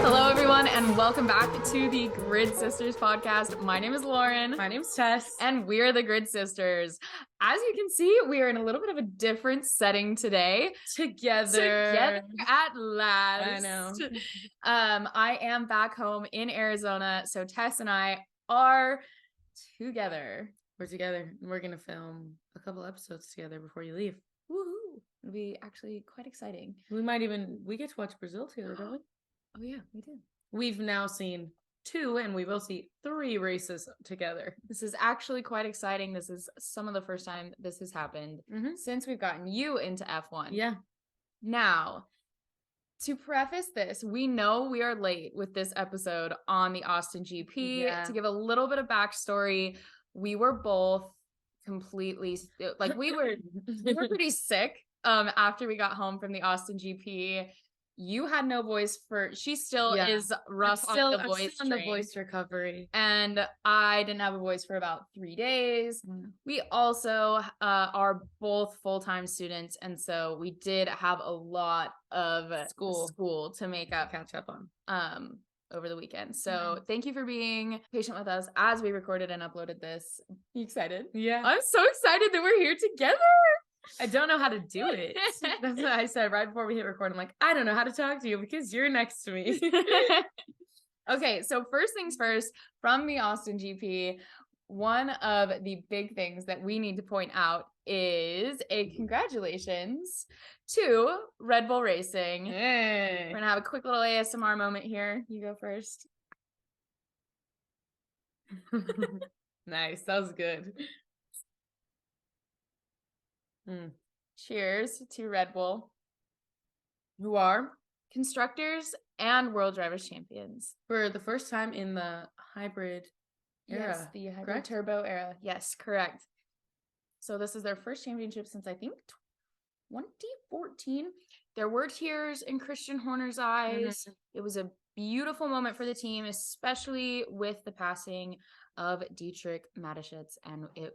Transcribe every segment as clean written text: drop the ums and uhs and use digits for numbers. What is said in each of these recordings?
Hello, everyone, and welcome back to the Grid Sisters podcast. My name is Lauren. My name's Tess. And we're the Grid Sisters. As you can see, we are in a little bit of a different setting today. Together at last. I know. I am back home in Arizona, so Tess and I are together. We're together. We're going to film a couple episodes together before you leave. Woohoo. It'll be actually quite exciting. We get to watch Brazil together, don't we? Oh, yeah, we do. We've now seen 2, and we will see 3 races together. This is actually quite exciting. This is some of the first time this has happened since we've gotten you into F1. Yeah. Now, to preface this, we know we are late with this episode on the Austin GP. Yeah. To give a little bit of backstory, we were both completely we were pretty sick after we got home from the Austin GP. You had no voice she still is rough on the voice on the voice recovery. And I didn't have a voice for about 3 days. We also are both full-time students, and so we did have a lot of school to catch up on over the weekend. So thank you for being patient with us as we recorded and uploaded this. You excited? Yeah. I'm so excited that we're here together. I don't know how to do it. That's what I said right before we hit record. I'm like, I don't know how to talk to you because you're next to me. Okay, so first things first, from the Austin GP, one of the big things that we need to point out is a congratulations to Red Bull Racing. Hey. We're going to have a quick little ASMR moment here. You go first. Nice. That was good. Cheers to Red Bull, who are constructors and world drivers champions for the first time in the hybrid era. Yes, the hybrid turbo era. Yes, correct. So this is their first championship since I think 2014. There were tears in Christian Horner's eyes. It was a beautiful moment for the team, especially with the passing of Dietrich Mateschitz, and it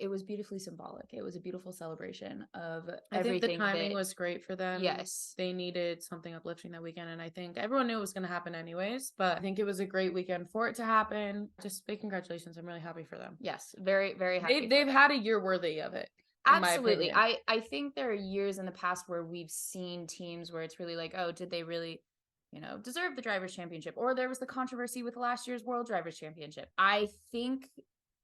was beautifully symbolic. It was a beautiful celebration of everything. I think the timing was great for them. Yes. They needed something uplifting that weekend, and I think everyone knew it was going to happen anyways, but I think it was a great weekend for it to happen. Just big congratulations. I'm really happy for them. Yes, very, very happy. They've had a year worthy of it. Absolutely. I think there are years in the past where we've seen teams where it's really like, oh, did they really deserve the Drivers' Championship? Or there was the controversy with last year's World Drivers' Championship. I think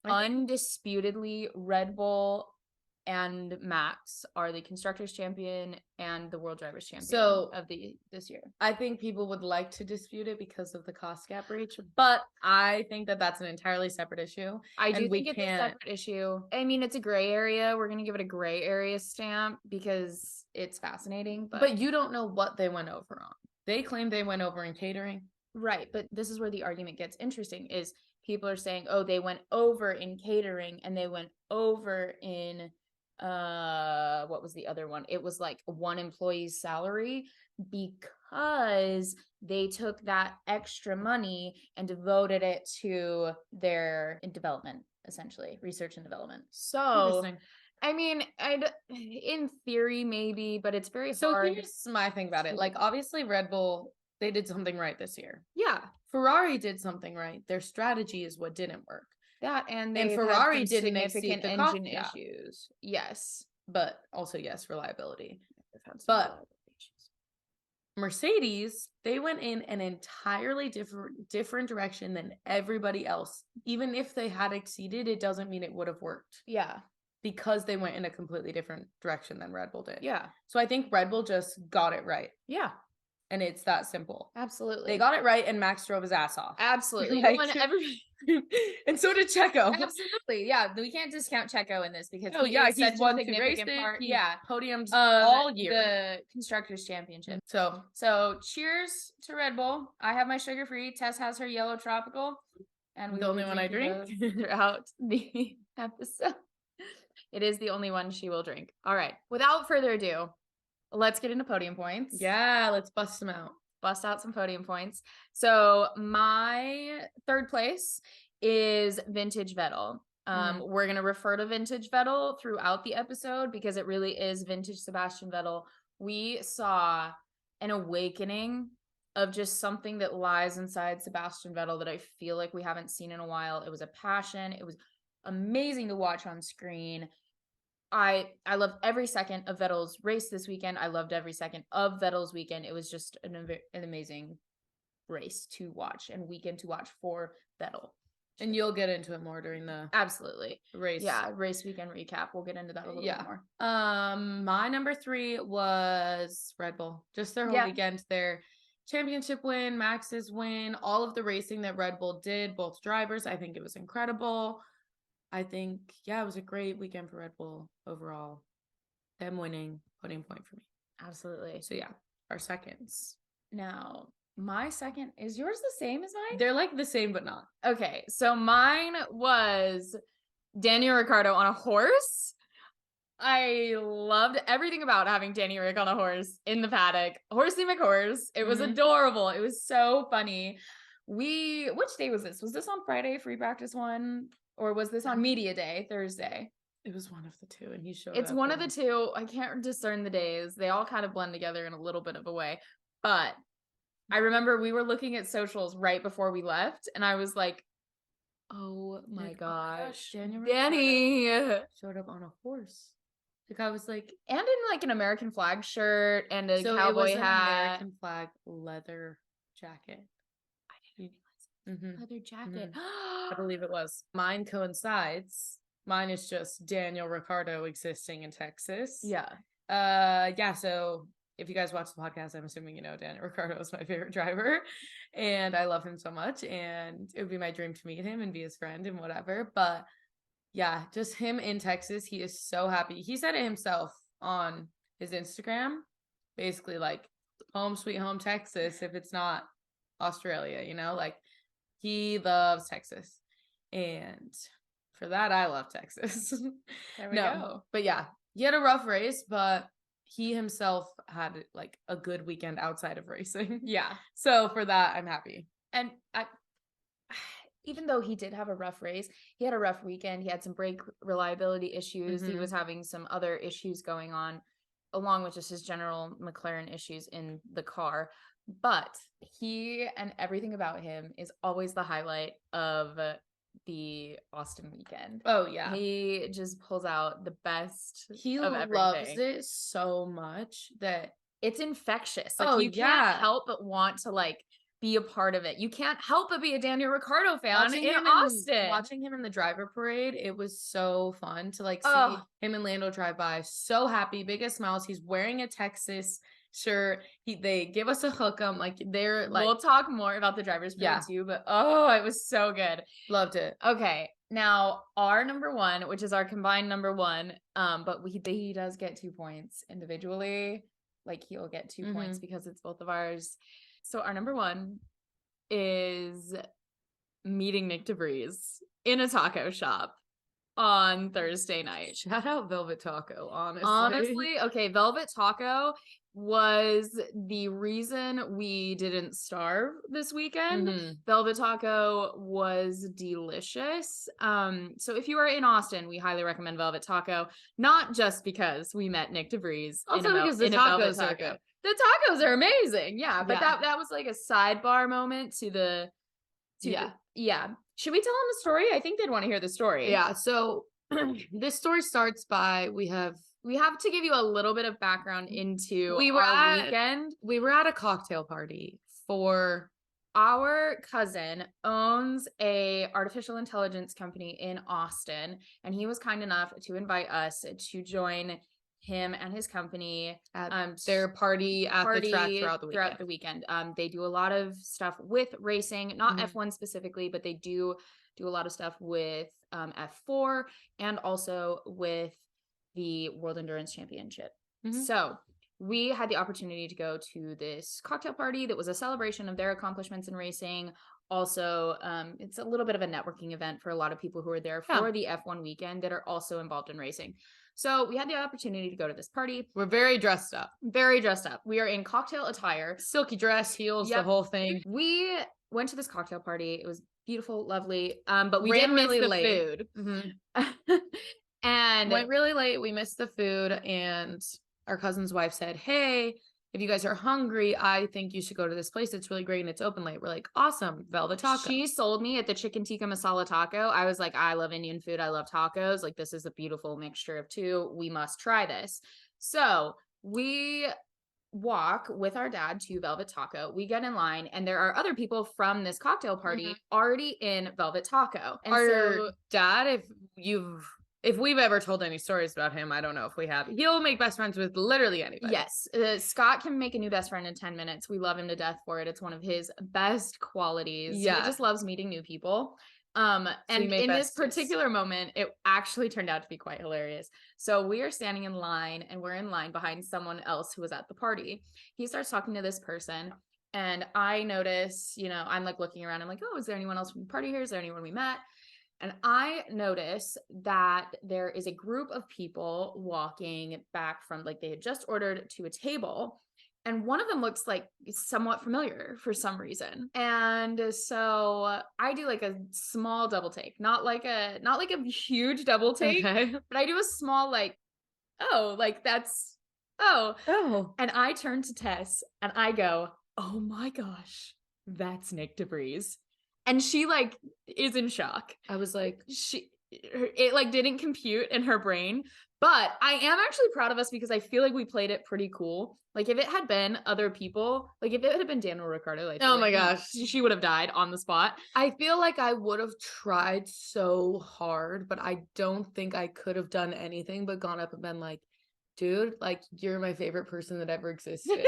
undisputedly Red Bull and Max are the Constructors' Champion and the World Drivers' Champion of this year. I think people would like to dispute it because of the cost gap breach, but I think that that's an entirely separate issue. I do think it's a separate issue. I mean, it's a gray area. We're going to give it a gray area stamp because it's fascinating. But you don't know what they went over on. They claim they went over in catering. Right, but this is where the argument gets interesting, is people are saying, oh, they went over in catering and they went over in, what was the other one? It was like one employee's salary, because they took that extra money and devoted it to their development, essentially, research and development. So, I mean, in theory, maybe, but it's very hard. So here's my thing about it. Like, obviously, Red Bull, they did something right this year. Yeah. Ferrari did something right. Their strategy is what didn't work. That and Ferrari had didn't significant exceed the engine cost. issues. Yes. But also, yes, reliability. But Mercedes, they went in an entirely different direction than everybody else. Even if they had exceeded, it doesn't mean it would have worked. Yeah. Because they went in a completely different direction than Red Bull did. Yeah. So I think Red Bull just got it right. Yeah. And it's that simple. Absolutely. They got it right, and Max drove his ass off. Absolutely. Like, and so did Checo. Absolutely. Yeah. We can't discount Checo in this because he's won 2 races. Yeah. Podiums all year. The Constructors' Championship. So cheers to Red Bull. I have my sugar-free. Tess has her yellow tropical. And the only one I drink throughout the episode. It is the only one she will drink. All right. Without further ado, let's get into podium points. Yeah, let's bust them out. Bust out some podium points. So my third place is Vintage Vettel. We're going to refer to Vintage Vettel throughout the episode because it really is Vintage Sebastian Vettel. We saw an awakening of just something that lies inside Sebastian Vettel that I feel like we haven't seen in a while. It was a passion. It was amazing to watch on screen. I loved every second of Vettel's race this weekend. I loved every second of Vettel's weekend. It was just an amazing race to watch and weekend to watch for Vettel. And you'll get into it more during the absolutely race. Yeah, race weekend recap. We'll get into that a little bit more. My number 3 was Red Bull. Just their whole weekend, their championship win, Max's win, all of the racing that Red Bull did, both drivers. I think it was incredible. I think, it was a great weekend for Red Bull overall. Them winning, putting point for me. Absolutely. So our seconds. Now, my second, is yours the same as mine? They're like the same, but not. Okay, so mine was Daniel Ricciardo on a horse. I loved everything about having Danny Rick on a horse in the paddock. Horsey McHorse. It was adorable. It was so funny. Which day was this? Was this on Friday, free practice one? Or was this on media day, Thursday? It was one of the two, and he showed It's one of the two. I can't discern the days. They all kind of blend together in a little bit of a way. But I remember we were looking at socials right before we left, and I was like, oh my gosh, Danny showed up on a horse. Like I was like, and in like an American flag shirt and a cowboy hat. An American flag leather jacket. I didn't realize leather jacket. I believe it was. Mine coincides. Mine is just Daniel Ricciardo existing in Texas. Yeah. So if you guys watch the podcast, I'm assuming you know Daniel Ricciardo is my favorite driver, and I love him so much, and it would be my dream to meet him and be his friend and whatever. But yeah, just him in Texas, he is so happy. He said it himself on his Instagram, basically like home sweet home Texas if it's not Australia, like he loves Texas, and for that I love Texas. There we go. But yeah, he had a rough race, but he himself had like a good weekend outside of racing. Yeah. So for that, I'm happy. And even though he did have a rough race, he had a rough weekend. He had some brake reliability issues. He was having some other issues going on, along with just his general McLaren issues in the car. But he and everything about him is always the highlight of the Austin weekend. Oh yeah, he just pulls out the best. He of everything. Loves it so much that it's infectious. Like you can't help but want to like be a part of it. You can't help but be a Daniel Ricciardo fan in Austin. Watching him in the driver parade, it was so fun to like see him and Lando drive by. So happy, biggest smiles. He's wearing a Texas shirt. They give us a hookup. Like they're like. We'll talk more about the driver's parade too, but it was so good. Loved it. Okay, now our number one, which is our combined number one, but he does get 2 points individually. Like he'll get 2 points because it's both of ours. So our number one is meeting Nyck Vries in a taco shop on Thursday night. Shout out Velvet Taco, honestly. Honestly, okay, Velvet Taco was the reason we didn't starve this weekend. Velvet Taco was delicious. So if you are in Austin, we highly recommend Velvet Taco, not just because we met Nyck Vries. Also because the tacos are good. The tacos are amazing. Yeah, but that was like a sidebar moment to the yeah. Should we tell them the story? I think they'd want to hear the story. Yeah. So this story starts by we have to give you a little bit of background into our weekend. We were at a cocktail party for our cousin owns a artificial intelligence company in Austin, and he was kind enough to invite us to join him and his company at their party at the track throughout the weekend. They do a lot of stuff with racing, not F1 specifically, but they do a lot of stuff with F4 and also with the World Endurance Championship. So we had the opportunity to go to this cocktail party that was a celebration of their accomplishments in racing. Also, it's a little bit of a networking event for a lot of people who are there for the F1 weekend that are also involved in racing. So we had the opportunity to go to this party. We're very dressed up. We are in cocktail attire. Silky dress, heels, the whole thing. We went to this cocktail party. It was beautiful, lovely. But we did Ran miss really the late. food. Mhm. And Went really late. We missed the food, and our cousin's wife said, "Hey, if you guys are hungry, I think you should go to this place. It's really great and it's open late." We're like, "Awesome, Velvet Taco." she sold me at the chicken tikka masala taco. I was like, I love Indian food. I love tacos. Like, this is a beautiful mixture of two. We must try this. So we walk with our dad to Velvet Taco. We get in line, and there are other people from this cocktail party already in Velvet Taco. And Our so, dad, if we've ever told any stories about him, I don't know if we have. He'll make best friends with literally anybody. yes, Scott can make a new best friend in 10 minutes. We love him to death for it. It's one of his best qualities. Yeah. He just loves meeting new people. So and in this particular moment, it actually turned out to be quite hilarious. So we are standing in line, and we're in line behind someone else who was at the party. He starts talking to this person, and I notice, you know, I'm like looking around. I'm like, oh, is there anyone else from the party here? Is there anyone we met? And I notice that there is a group of people walking back from, like, they had just ordered to a table. And one of them looks like somewhat familiar for some reason. And so I do like a small double take, not like a huge double take, Okay. but I do a small, like, oh, like that's, oh. Oh. And I turn to Tess and I go, oh my gosh, that's Nyck Vries. And she like is in shock. I was like, It like didn't compute in her brain. But I am actually proud of us because I feel like we played it pretty cool. Like, if it had been other people, like if it had been Dan or Ricardo, I feel oh my like gosh, she would have died on the spot. I feel like I would have tried so hard, but I don't think I could have done anything but gone up and been like, dude, like, you're my favorite person that ever existed.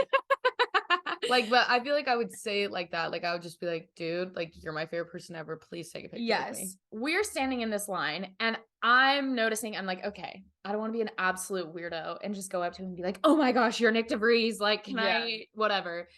Like, but I feel like I would say it like that. Like, I would just be like, dude, like, you're my favorite person ever. Please take a picture with me. Yes. We're standing in this line, and I'm noticing, I'm like, okay, I don't want to be an absolute weirdo and just go up to him and be like, oh my gosh, you're Nyck Vries. Like, can I, whatever.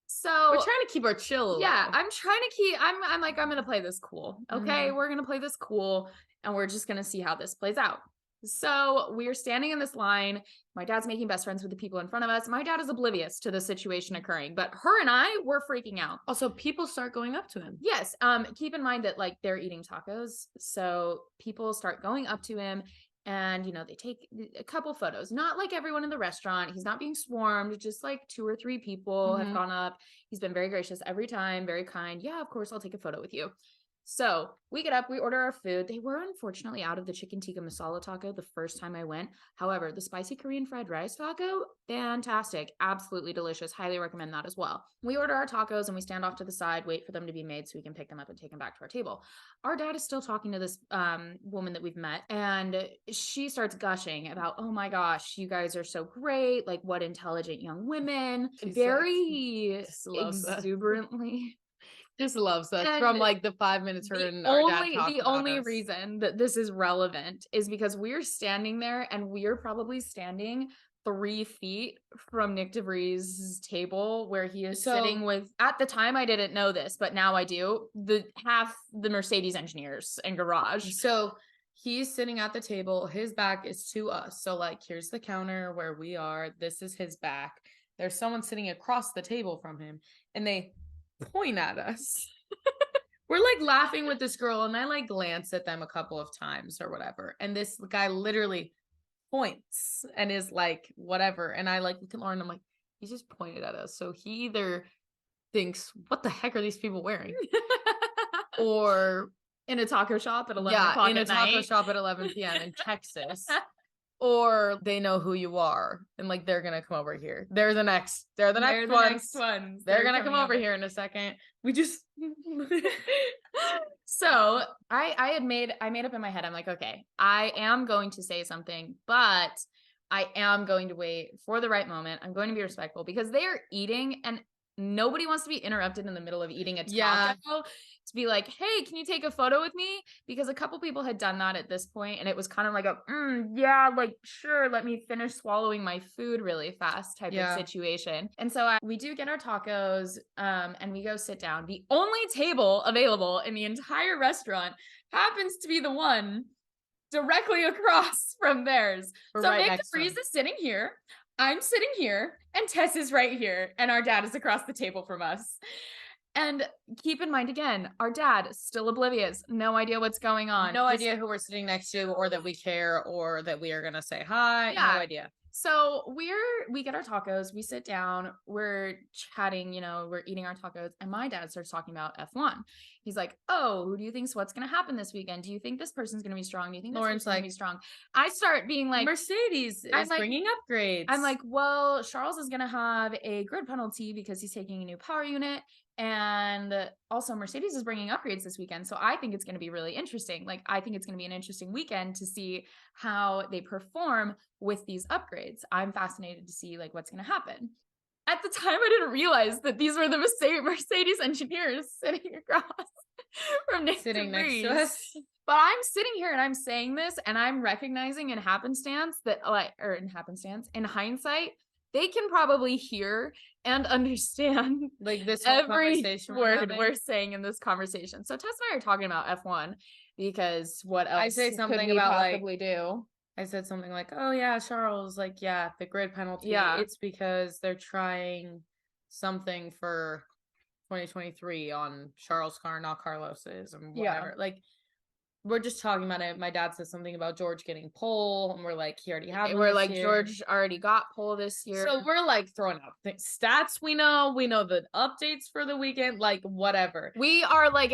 So we're trying to keep our chill. Yeah, I'm trying to keep, I'm like, I'm going to play this cool. Okay. Mhm. We're going to play this cool, and we're just going to see how this plays out. So we're standing in this line. My dad's making best friends with the people in front of us. My dad is oblivious to the situation occurring, but her and I were freaking out. Also, people start going up to him. Yes. Keep in mind that like they're eating tacos. So people start going up to him, and, you know, they take a couple photos, not like everyone in the restaurant. He's not being swarmed. Just like 2 or 3 people have gone up. He's been very gracious every time, very kind. Yeah, of course, I'll take a photo with you. So we get up, we order our food. They were unfortunately out of the chicken tikka masala taco the first time I went. However, the spicy Korean fried rice taco, fantastic, absolutely delicious. Highly recommend that as well. We order our tacos and we stand off to the side, wait for them to be made so we can pick them up and take them back to our table. Our dad is still talking to this woman that we've met, and she starts gushing about, oh my gosh, you guys are so great. Like, what intelligent young women. She's very like, exuberantly. Just loves us And from like the 5 minutes her and our dad talked the about only us. reason that this is relevant is because we're standing there, and we're probably standing 3 feet from Nyck Vries' table where he is sitting with, at the time I didn't know this, but now I do, the half the Mercedes engineers and garage. So he's sitting at the table, his back is to us. So like, here's the counter where we are. This is his back. There's someone sitting across the table from him, and they point at us. We're like laughing with this girl, and I like glance at them a couple of times or whatever. And this guy literally points and is like, whatever. And I like look at Lauren, I'm like, he just pointed at us. So he either thinks, what the heck are these people wearing? Or in a taco shop at 11 o'clock in a at taco night. shop at 11 p.m. in Texas. Or they know who you are, and like they're gonna come over here. They're the next ones. They're gonna come over here in a second. We just So I made up in my head, I'm like, okay, I am going to say something, but I am going to wait for the right moment. I'm going to be respectful because they are eating, and nobody wants to be interrupted in the middle of eating a taco to be like, hey, can you take a photo with me? Because a couple people had done that at this point, and it was kind of like a, yeah, like, sure, let me finish swallowing my food really fast type of situation. And so we do get our tacos, and we go sit down. The only table available in the entire restaurant happens to be the one directly across from theirs. We're so right Nyck next to Vries them. is sitting here, I'm sitting here, and Tess is right here, and our dad is across the table from us. And keep in mind, again, our dad still oblivious, no idea what's going on. No idea who we're sitting next to, or that we care, or that we are gonna say hi. Yeah. No idea. So we get our tacos, we sit down, we're chatting, we're eating our tacos, and my dad starts talking about F1. He's like, "Oh, who do you think's what's going to happen this weekend? Do you think this person's going to be strong? Do you think this Lauren's person's going to be strong?" I start being like, Mercedes is bringing upgrades. I'm like, well, Charles is going to have a grid penalty because he's taking a new power unit. And also Mercedes is bringing upgrades this weekend. So I think it's going to be really interesting. Like, I think it's going to be an interesting weekend to see how they perform with these upgrades. I'm fascinated to see like what's going to happen. At the time, I didn't realize that these were the Mercedes engineers sitting across from Nyck sitting next to us. But I'm sitting here and I'm saying this and I'm recognizing in happenstance that in hindsight, they can probably hear and understand like this every word we're saying in this conversation. So Tess and I are talking about F1 because what else I say something could we about possibly do? I said something like, "Oh yeah, Charles, like yeah, the grid penalty. Yeah. It's because they're trying something for 2023 on Charles' car, not Carlos's, and whatever." Like, we're just talking about it. My dad says something about George getting pole, and we're like, he already had one. We're like, George already got pole this year. So we're like throwing out stats. We know the updates for the weekend, like whatever. We are like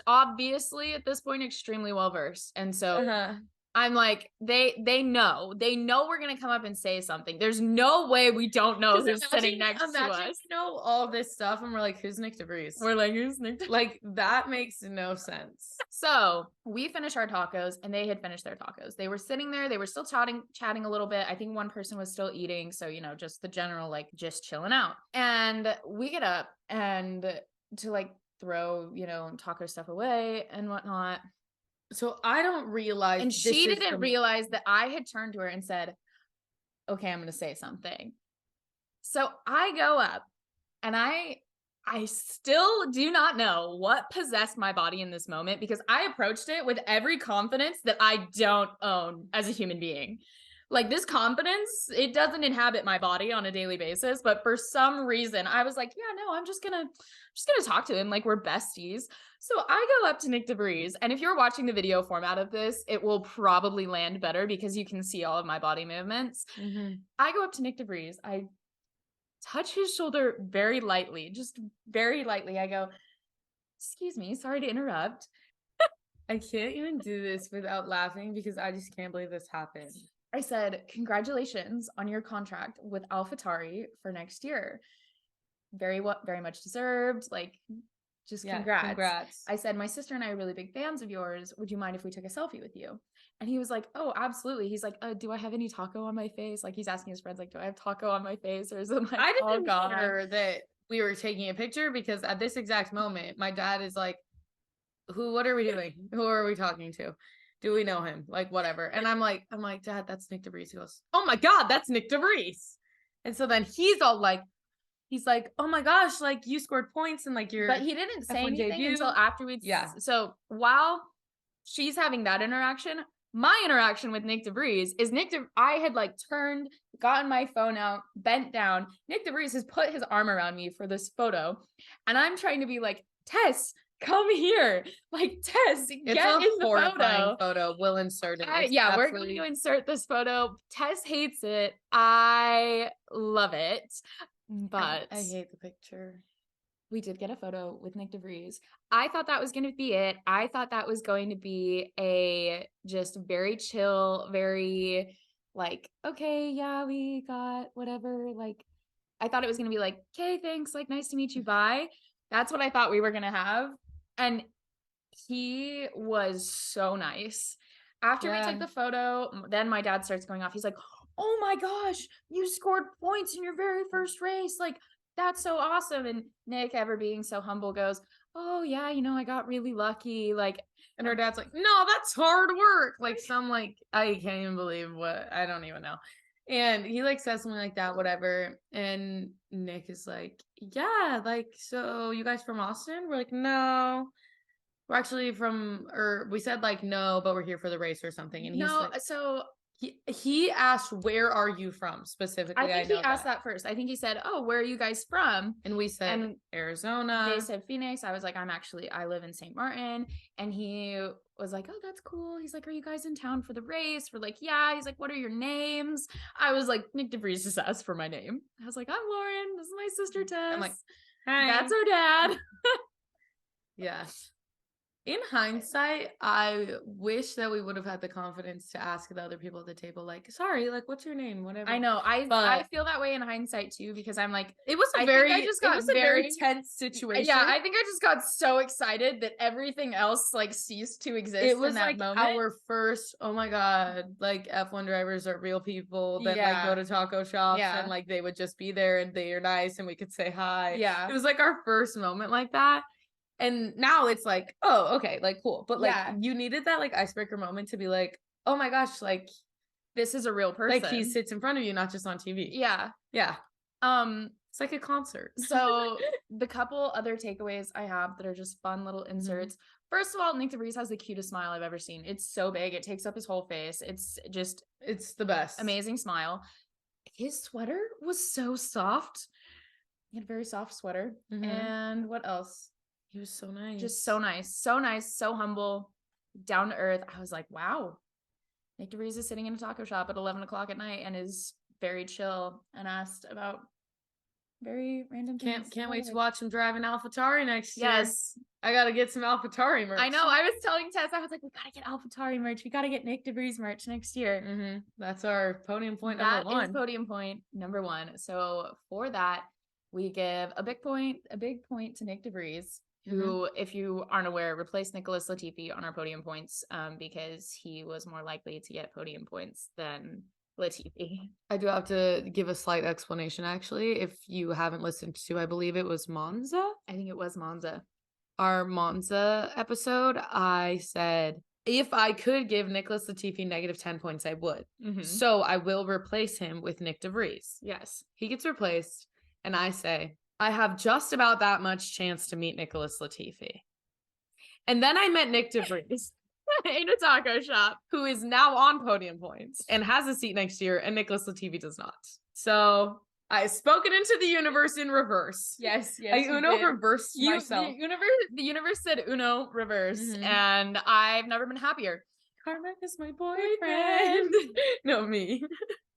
obviously at this point extremely well versed, and so I'm like, they know we're gonna come up and say something. There's no way we don't know who's sitting next to us. You know all this stuff, and we're like, who's Nyck de Vries? We're like, who's Nyck de Vries? Like, that makes no sense. So we finished our tacos, and they had finished their tacos. They were sitting there. They were still chatting a little bit. I think one person was still eating, so just the general like just chilling out. And we get up and to like throw taco stuff away and whatnot. So I don't realize. And she didn't realize that I had turned to her and said, "Okay, I'm going to say something." So I go up and I still do not know what possessed my body in this moment because I approached it with every confidence that I don't own as a human being. Like, this confidence, it doesn't inhabit my body on a daily basis, but for some reason I was like, yeah, no, I'm just gonna talk to him like we're besties. So I go up to Nyck de Vries, and if you're watching the video format of this, it will probably land better because you can see all of my body movements. I go up to Nyck de Vries. I touch his shoulder very lightly, just very lightly. I go, "Excuse me, sorry to interrupt." I can't even do this without laughing because I just can't believe this happened. I said, "Congratulations on your contract with AlphaTauri for next year. Very much deserved. Like, just congrats. I said, "My sister and I are really big fans of yours. Would you mind if we took a selfie with you?" And he was like, "Oh, absolutely." He's like, "Do I have any taco on my face?" Like, he's asking his friends, like, "Do I have taco on my face?" Or is it like, I didn't know that we were taking a picture because at this exact moment, my dad is like, what are we doing? Who are we talking to? Do we know him? Like, whatever. And I'm like, "Dad, that's Nyck de Vries." He goes, "Oh my God, that's Nyck de Vries." And so then he's all like, "Oh my gosh, like you scored points and like you're." But he didn't say anything until after we'd. Yeah. So while she's having that interaction, my interaction with Nyck de Vries is I had like turned, gotten my phone out, bent down. Nyck de Vries has put his arm around me for this photo. And I'm trying to be like, "Tess, come here." Like, "Tess, get in the photo. We'll insert it." We're going to insert this photo. Tess hates it. I love it. But I hate the picture. We did get a photo with Nyck de Vries. I thought that was going to be it. I thought that was going to be a just very chill, very like, "Okay, yeah, we got whatever." Like, I thought it was going to be like, "Okay, thanks. Like, nice to meet you. Bye." That's what I thought we were going to have. And he was so nice. After we took the photo, then my dad starts going off. He's like, "Oh my gosh, you scored points in your very first race. Like, that's so awesome." And Nyck, ever being so humble, goes, "Oh yeah, I got really lucky." Like, and her dad's like, "No, that's hard work." Like, I can't even believe I don't even know. And he like says something like that, whatever. And Nyck is like, "Yeah, like, so you guys from Austin?" We're like, "No, we're actually from," or we said like, "No, but we're here for the race or something." And he's like, so He asked, "Where are you from?" I Specifically, think I he know asked that. that first. I think he said, "Oh, where are you guys from?" And we said And they Arizona. said Phoenix. I was like, I live in St. Martin. And he was like, oh, that's cool. He's like, are you guys in town for the race? We're like, yeah. He's like, what are your names? I was like, Nyck DeVries just asked for my name. I was like, I'm Lauren. This is my sister Tess. I'm like, hi. That's our dad. Yeah. In hindsight, I wish that we would have had the confidence to ask the other people at the table, like, sorry, like, what's your name? Whatever. I know. I But feel that way in hindsight too, because I'm like, it was I a think very, I just it got was a very tense situation. Yeah, I think I just got so excited that everything else like ceased to exist It was in that like moment. our first, oh my God, like F1 drivers are real people that like go to taco shops and like they would just be there and they are nice and we could say hi. Yeah. It was like our first moment like that. And now it's like, oh, okay, like cool. But like you needed that like icebreaker moment to be like, oh my gosh, like this is a real person. like he sits in front of you, not just on TV. Yeah. Yeah. It's like a concert. So the couple other takeaways I have that are just fun little inserts. First of all, Nyck DeVries has the cutest smile I've ever seen. It's so big. It takes up his whole face. It's the best. Amazing smile. His sweater was so soft. He had a very soft sweater. And what else? He was so nice. Just so nice. So nice. So humble. Down to earth. I was like, wow. Nyck DeVries is sitting in a taco shop at 11 o'clock at night and is very chill and asked about very random things. Can't wait to watch him drive an AlphaTauri next year. Yes. I gotta get some AlphaTauri merch. I know. I was telling Tess, I was like, we gotta get AlphaTauri merch. We gotta get Nyck DeVries merch next year. That's our podium point number one. That is podium point number one. So for that, we give a big point to Nyck DeVries, who, if you aren't aware, replaced Nicholas Latifi on our podium points because he was more likely to get podium points than Latifi. I do have to give a slight explanation, actually. If you haven't listened to, I believe it was Monza. I think it was Monza. Our Monza episode, I said, if I could give Nicholas Latifi negative 10 points, I would. So I will replace him with Nyck DeVries. Yes. He gets replaced, and I say, I have just about that much chance to meet Nicholas Latifi. And then I met Nyck DeVries in a taco shop, who is now on podium points and has a seat next year, and Nicholas Latifi does not. So I've spoken into the universe in reverse. Yes. I Uno reversed myself. The universe said Uno reverse, and I've never been happier. Carmen is my boyfriend. No, me.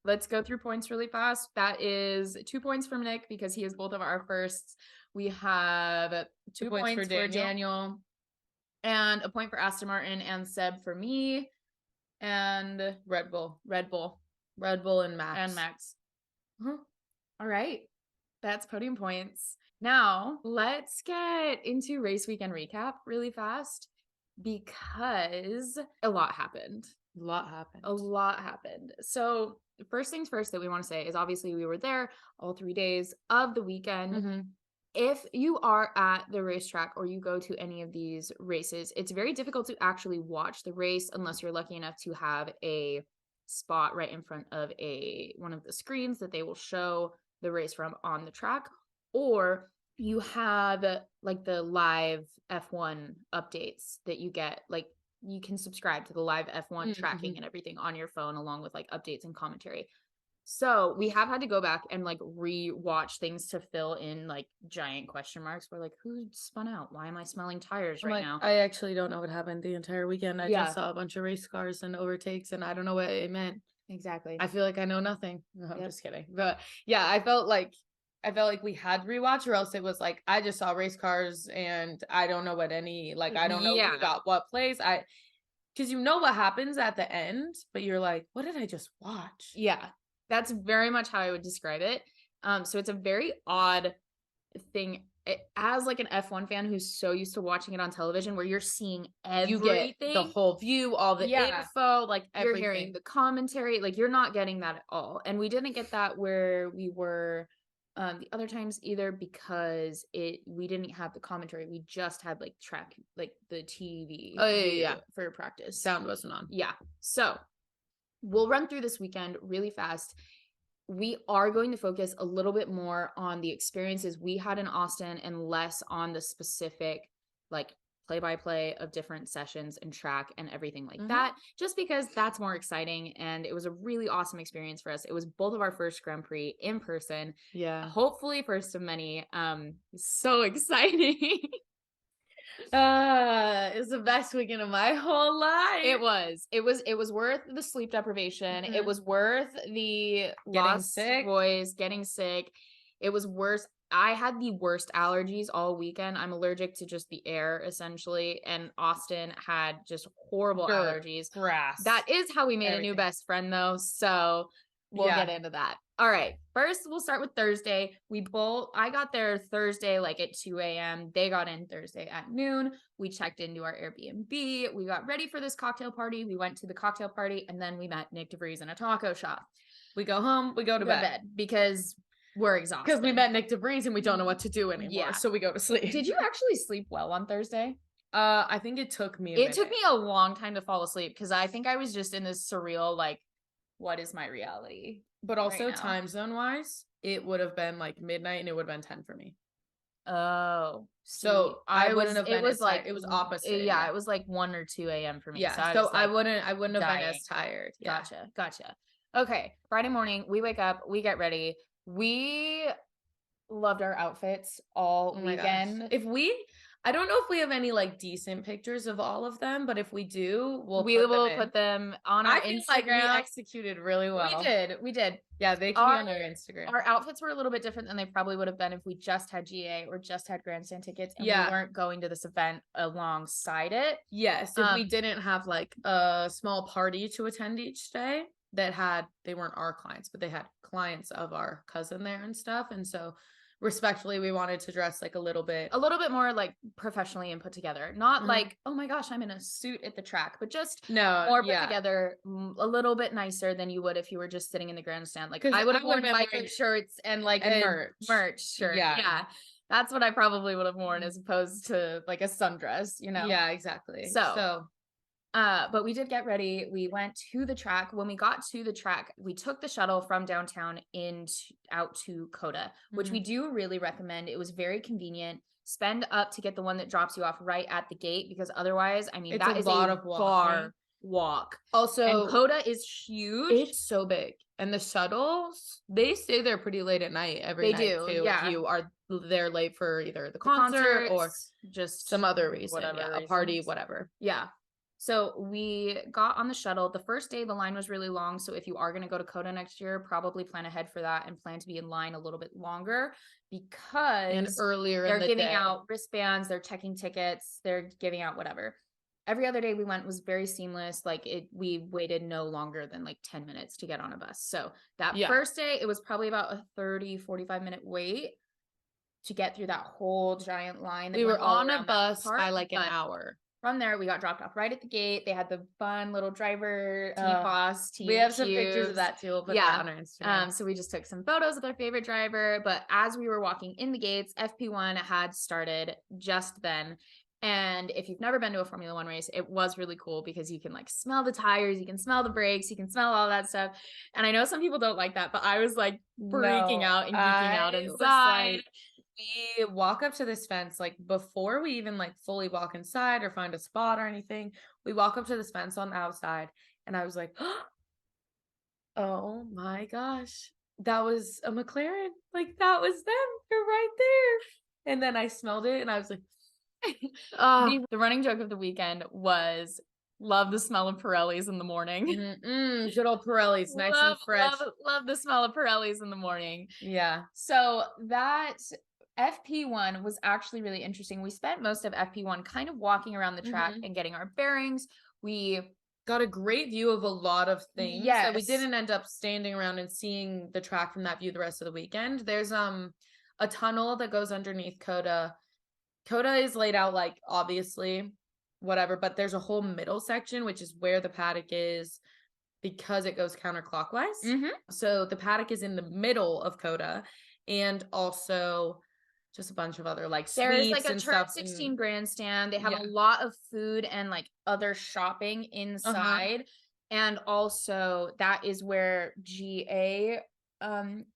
Let's go through points really fast. That is 2 points from Nyck because he is both of our firsts. We have 2 points for Daniel. And a point for Aston Martin and Seb for me. And Red Bull and Max. All right. That's podium points. Now, let's get into race weekend recap really fast because a lot happened. A lot happened. So, first things first that we want to say is obviously we were there all 3 days of the weekend. If you are at the racetrack or you go to any of these races, it's very difficult to actually watch the race unless you're lucky enough to have a spot right in front of one of the screens that they will show the race from on the track, or you have like the live F1 updates that you get. Like you can subscribe to the live F1 tracking and everything on your phone along with like updates and commentary. So we have had to go back and like re-watch things to fill in like giant question marks. We're like, who spun out? Why am I smelling tires right now? I actually don't know what happened the entire weekend. I just saw a bunch of race cars and overtakes and I don't know what it meant. Exactly. I feel like I know nothing. No, I'm just kidding. But yeah, I felt like we had rewatch, or else it was like I just saw race cars and I don't know what any I don't know who got what place. Because you know what happens at the end, but you're like, what did I just watch? Yeah. That's very much how I would describe it. So it's a very odd thing as like an F1 fan who's so used to watching it on television where you're seeing everything. You get the whole view, all the info, like everything. You're hearing the commentary, like you're not getting that at all. And we didn't get that where we were the other times either because we didn't have the commentary. We just had like track, like the TV for practice. Sound wasn't on. Yeah. So we'll run through this weekend really fast. We are going to focus a little bit more on the experiences we had in Austin and less on the specific like play-by-play of different sessions and track and everything like that, just because that's more exciting. And it was a really awesome experience for us. It was both of our first Grand Prix in person. Yeah. Hopefully first of many. So exciting. It's the best weekend of my whole life. It was worth the sleep deprivation. It was worth the lost voice, getting sick. It was worse. I had the worst allergies all weekend. I'm allergic to just the air, essentially. And Austin had just horrible allergies. Grass. That is how we made a new best friend, though. So we'll get into that. All right. First, we'll start with Thursday. I got there Thursday, like at 2 a.m. They got in Thursday at noon. We checked into our Airbnb. We got ready for this cocktail party. We went to the cocktail party, and then we met Nyck Vries in a taco shop. We go home. We go to bed because we're exhausted. Because we met Nyck Vries and we don't know what to do anymore. Yeah. So we go to sleep. Did you actually sleep well on Thursday? I think it took me a minute. It took me a long time to fall asleep because I think I was just in this surreal, like, what is my reality? But also time zone wise, it would have been like midnight and it would have been 10 for me. Oh. So I wouldn't have been. It was like it was opposite. Yeah, it was like 1 or 2 a.m. for me. Yeah. So I wouldn't have been as tired. Yeah. Gotcha. Okay. Friday morning, we wake up, we get ready. We loved our outfits all weekend. I don't know if we have any like decent pictures of all of them, but if we do, we will put them on our Instagram. Like we executed really well. We did. Yeah, they can be on our Instagram. Our outfits were a little bit different than they probably would have been if we just had GA or just had grandstand tickets and we weren't going to this event alongside it. Yes, if we didn't have like a small party to attend each day they weren't our clients, but they had clients of our cousin there and stuff. And so respectfully, we wanted to dress like a little bit more like professionally and put together. Not like, oh my gosh, I'm in a suit at the track, but just more put together, a little bit nicer than you would if you were just sitting in the grandstand. Like I would have worn biker shirts and like a merch shirt. Yeah. That's what I probably would have worn as opposed to like a sundress, you know? Yeah, exactly. But we did get ready. We went to the track. When we got to the track, we took the shuttle from downtown out to Coda, which we do really recommend. It was very convenient. Spend up to get the one that drops you off right at the gate, because otherwise, I mean, that is a lot of far walk. Also, and Coda is huge. It's so big. And the shuttles, they stay there pretty late at night every night too. Yeah. If you are there late for either the concert or just some other reason, a party, whatever. Yeah. So we got on the shuttle. The first day, the line was really long. So if you are going to go to Coda next year, probably plan ahead for that and plan to be in line a little bit longer, because they're giving out wristbands, they're checking tickets, they're giving out whatever. Every other day we went was very seamless. We waited no longer than like 10 minutes to get on a bus. So that first day, it was probably about a 30-45 minute wait to get through that whole giant line. We were on a bus by like an hour. From there, we got dropped off right at the gate. They had the fun little driver T-Boss. We have some pictures of that too. We'll put that on our Instagram. So we just took some photos with our favorite driver. But as we were walking in the gates, FP1 had started just then. And if you've never been to a Formula One race, it was really cool because you can like smell the tires, you can smell the brakes, you can smell all that stuff. And I know some people don't like that, but I was like freaking out and geeking out inside. We walk up to this fence, like before we even like fully walk inside or find a spot or anything, we walk up to this fence on the outside and I was like, oh my gosh, that was a McLaren. Like that was them. They're right there. And then I smelled it and I was like, the running joke of the weekend was love the smell of Pirellis in the morning. Good old Pirellis, nice and fresh. Love the smell of Pirellis in the morning. Yeah. So that FP1 was actually really interesting. We spent most of FP1 kind of walking around the track and getting our bearings. We got a great view of a lot of things. Yeah, we didn't end up standing around and seeing the track from that view the rest of the weekend. There's a tunnel that goes underneath Coda. Coda is laid out like obviously whatever, but there's a whole middle section, which is where the paddock is because it goes counterclockwise. So the paddock is in the middle of Coda, and also just a bunch of other like there's like a turn 16 grandstand. They have a lot of food and like other shopping inside. And also that is where GA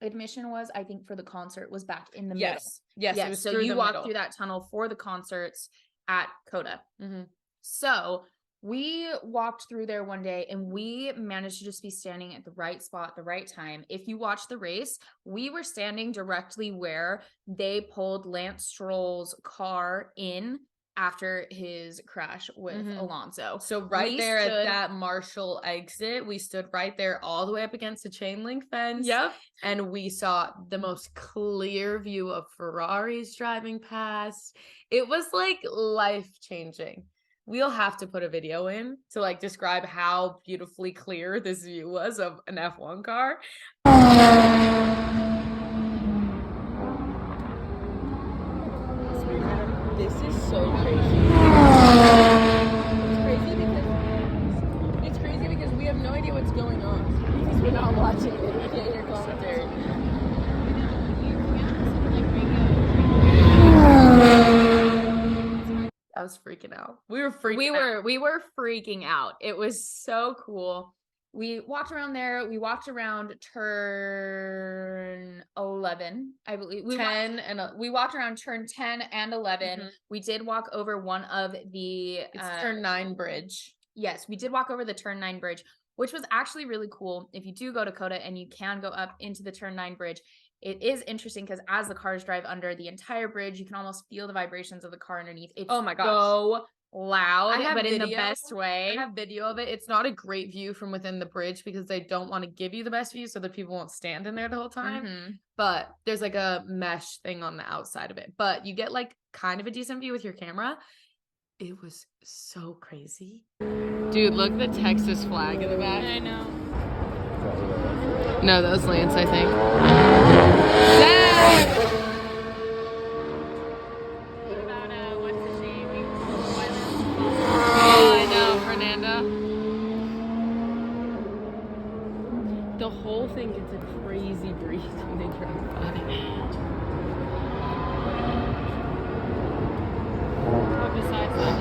admission was, I think, for the concert was back in the middle. Yes. So you walk through that tunnel for the concerts. at Coda. Mm-hmm. So we walked through there one day and we managed to just be standing at the right spot at the right time. If you watch the race, we were standing directly where they pulled Lance Stroll's car in after his crash with Alonso. So there at that Marshall exit, we stood right there all the way up against the chain link fence. Yep. And we saw the most clear view of Ferraris driving past. It was like life-changing. We'll have to put a video in to like describe how beautifully clear this view was of an F1 car. This is so crazy. It's crazy because we have no idea what's going on because we're not watching it. We can't hear commentary. I was freaking out. We were freaking out. It was so cool. We walked around there. We walked around turn 11, I believe. We walked around turn 10 and 11. Mm-hmm. We did walk over one of the turn 9 bridge. Yes, we did walk over the turn 9 bridge, which was actually really cool. If you do go to Coda and you can go up into the turn 9 bridge, it is interesting because as the cars drive under the entire bridge, you can almost feel the vibrations of the car underneath. It's oh my gosh. So loud, but in the best way. I have video of it. It's not a great view from within the bridge because they don't want to give you the best view so that people won't stand in there the whole time. Mm-hmm. But there's like a mesh thing on the outside of it. But you get like kind of a decent view with your camera. It was so crazy. Dude, look at the Texas flag in the back. I know. No, that was Lance, I think. What about, what's his name? Oh, I know, Fernanda. The whole thing gets a crazy breeze when they drive by. What besides that?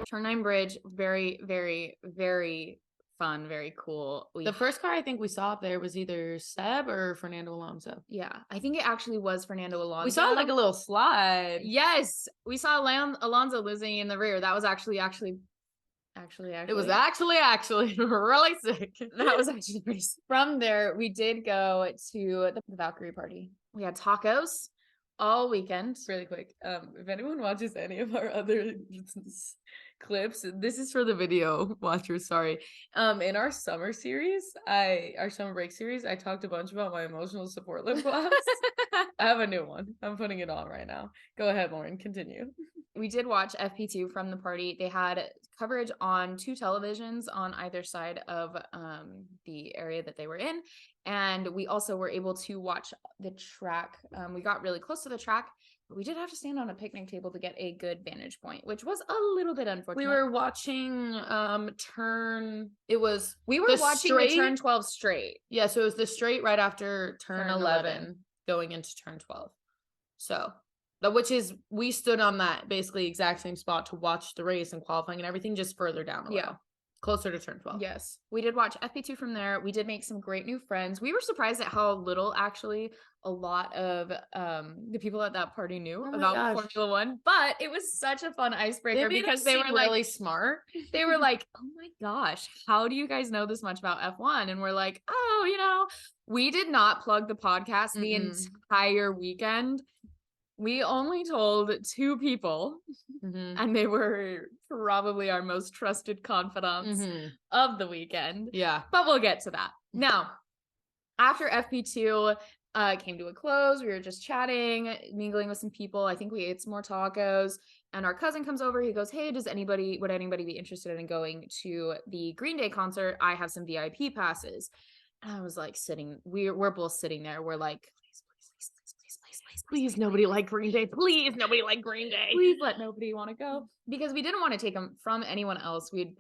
Turn 9 bridge, very, very, very fun, very cool. The first car I think we saw up there was either Seb or Fernando Alonso. Yeah, I think it actually was Fernando Alonso. We saw like a little slide. Yes, we saw Alonso losing in the rear. That was actually. It was actually really sick. That was actually pretty sick. From there, we did go to the Valkyrie party. We had tacos all weekend. Really quick, if anyone watches any of our other clips, this is for the video watchers, sorry. In our summer break series, I talked a bunch about my emotional support lip gloss. I have a new one. I'm putting it on right now. Go ahead, Lauren, continue. We did watch FP2 from the party. They had coverage on 2 televisions on either side of the area that they were in. And we also were able to watch the track. We got really close to the track, but we did have to stand on a picnic table to get a good vantage point, which was a little bit unfortunate. We were watching the turn 12 straight. Yeah, so it was the straight right after turn 11 going into turn 12. So, which is, we stood on that basically exact same spot to watch the race and qualifying and everything, just further down a little. Closer to turn 12. Yes. We did watch FP2 from there. We did make some great new friends. We were surprised at how little actually a lot of the people at that party knew about Formula One, but it was such a fun icebreaker because they were really smart. They were like, oh my gosh, how do you guys know this much about F1? And we're like, oh, we did not plug the podcast the entire weekend. We only told 2 people, and they were probably our most trusted confidants of the weekend. Yeah. But we'll get to that. Now, after FP2 came to a close, we were just chatting, mingling with some people. I think we ate some more tacos, and our cousin comes over. He goes, hey, would anybody be interested in going to the Green Day concert? I have some VIP passes. And I was like we're both sitting there. We're like, please, nobody like Green Day. Please, nobody like Green Day. Please let nobody want to go. Because we didn't want to take them from anyone else. We'd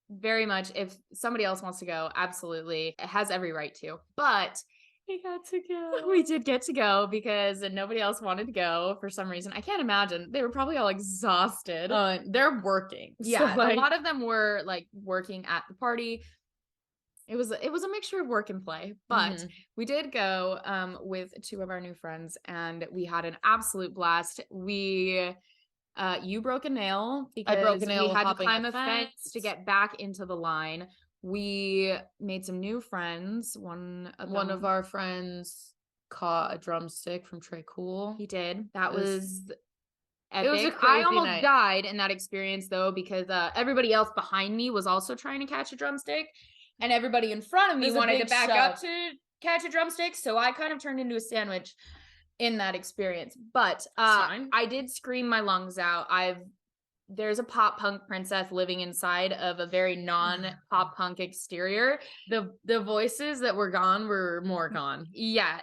very much, if somebody else wants to go, absolutely. It has every right to. But We got to go. We did get to go because nobody else wanted to go for some reason. I can't imagine. They were probably all exhausted. They're working. Yeah, So, like, a lot of them were like working at the party. It was a mixture of work and play, but we did go with two of our new friends, and we had an absolute blast. You broke a nail because I broke a nail we had to hopping climb a a fence to get back into the line. We made some new friends. One of our friends caught a drumstick from Trey Cool. He did. That was epic. It was a I crazy almost night. died in that experience though, because everybody else behind me was also trying to catch a drumstick, and everybody in front of me wanted to back up to catch a drumstick. So I kind of turned into a sandwich in that experience. But I did scream my lungs out. There's a pop punk princess living inside of a very non-pop punk exterior. The voices that were gone were more gone. Yeah,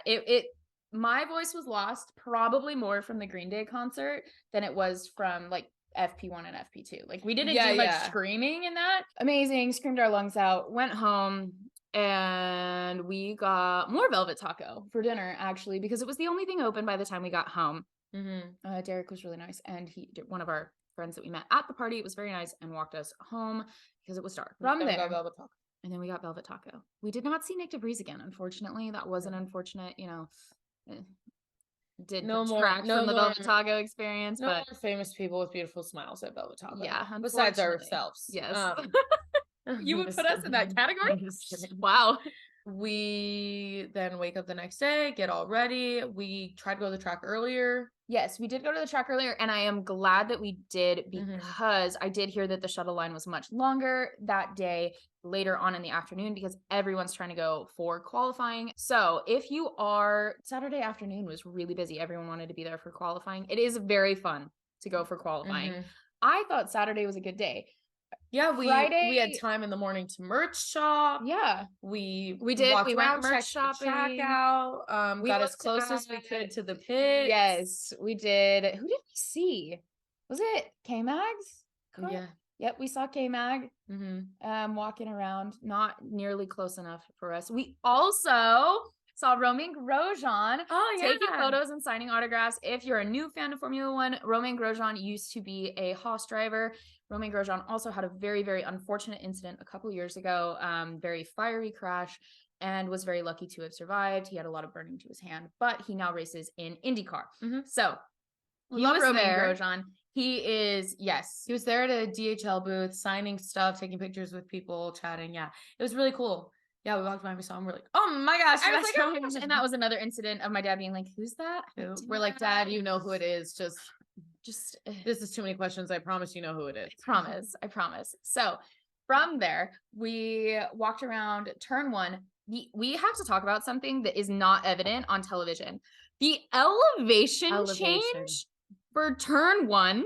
my voice was lost probably more from the Green Day concert than it was from like FP1 and FP2. Like we didn't do much screaming in that. Amazing, screamed our lungs out, went home, and we got more Velvet Taco for dinner actually, because it was the only thing open by the time we got home. Derek was really nice, and one of our friends that we met at the party, it was very nice, and walked us home because it was dark. From there, Velvet Taco. And then we got Velvet Taco. We did not see Nyck Vries again, unfortunately. That was an unfortunate, did detract from the Velvet Taco experience. But more famous people with beautiful smiles at Velvet Taco. Yeah, besides ourselves. Yes. You would put us in that category? Wow. We then wake up the next day, get all ready. We tried to go to the track earlier. Yes, we did go to the track earlier, and I am glad that we did, because I did hear that the shuttle line was much longer that day, later on in the afternoon, because everyone's trying to go for qualifying. So if you are, Saturday afternoon was really busy. Everyone wanted to be there for qualifying. It is very fun to go for qualifying. I thought Saturday was a good day. Yeah, we had time in the morning to merch shop. Yeah, we did. Walked we around, went merch checked shopping. the track out. We got as close as we could to the pit. Yes, we did. Who did we see? Was it K-Mags? Yeah. Yep, we saw K-Mag walking around, not nearly close enough for us. We also saw Romain Grosjean taking photos and signing autographs. If you're a new fan of Formula One, Romain Grosjean used to be a Haas driver. Romain Grosjean also had a very, very unfortunate incident a couple years ago, very fiery crash, and was very lucky to have survived. He had a lot of burning to his hand, but he now races in IndyCar. So we love Romain Grosjean. He is, yes. He was there at a DHL booth, signing stuff, taking pictures with people, chatting. Yeah, it was really cool. Yeah, we walked by, we saw him. We're like, oh my gosh. I was like, oh my gosh. And that was another incident of my dad being like, who's that? We're like, Dad, you know who it is. Just this is too many questions. I promise you know who it is. I promise. So from there, we walked around turn one. We have to talk about something that is not evident on television. The elevation change for turn one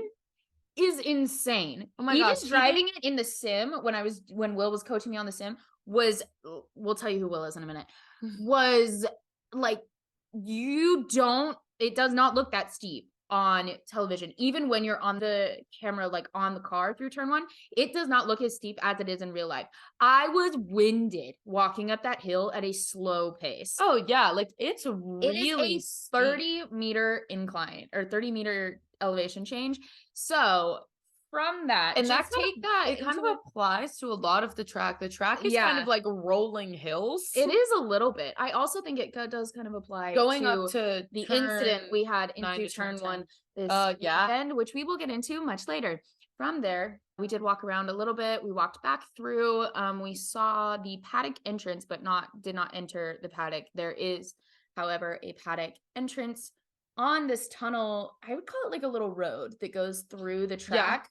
is insane. Oh my gosh. Driving it in the sim when Will was coaching me on the sim we'll tell you who Will is in a minute, was like, it does not look that steep on television. Even when you're on the camera, like on the car through turn one, it does not look as steep as it is in real life. I was winded walking up that hill at a slow pace. Oh yeah, like it's really 30-meter incline or 30-meter elevation change. So from that, and it kind of applies to a lot of the track. The track is kind of like rolling hills. It is a little bit. I also think it does kind of apply going up to the incident we had into turn one this weekend, which we will get into much later. From there, we did walk around a little bit. We walked back through. We saw the paddock entrance, but did not enter the paddock. There is, however, a paddock entrance on this tunnel. I would call it like a little road that goes through the track.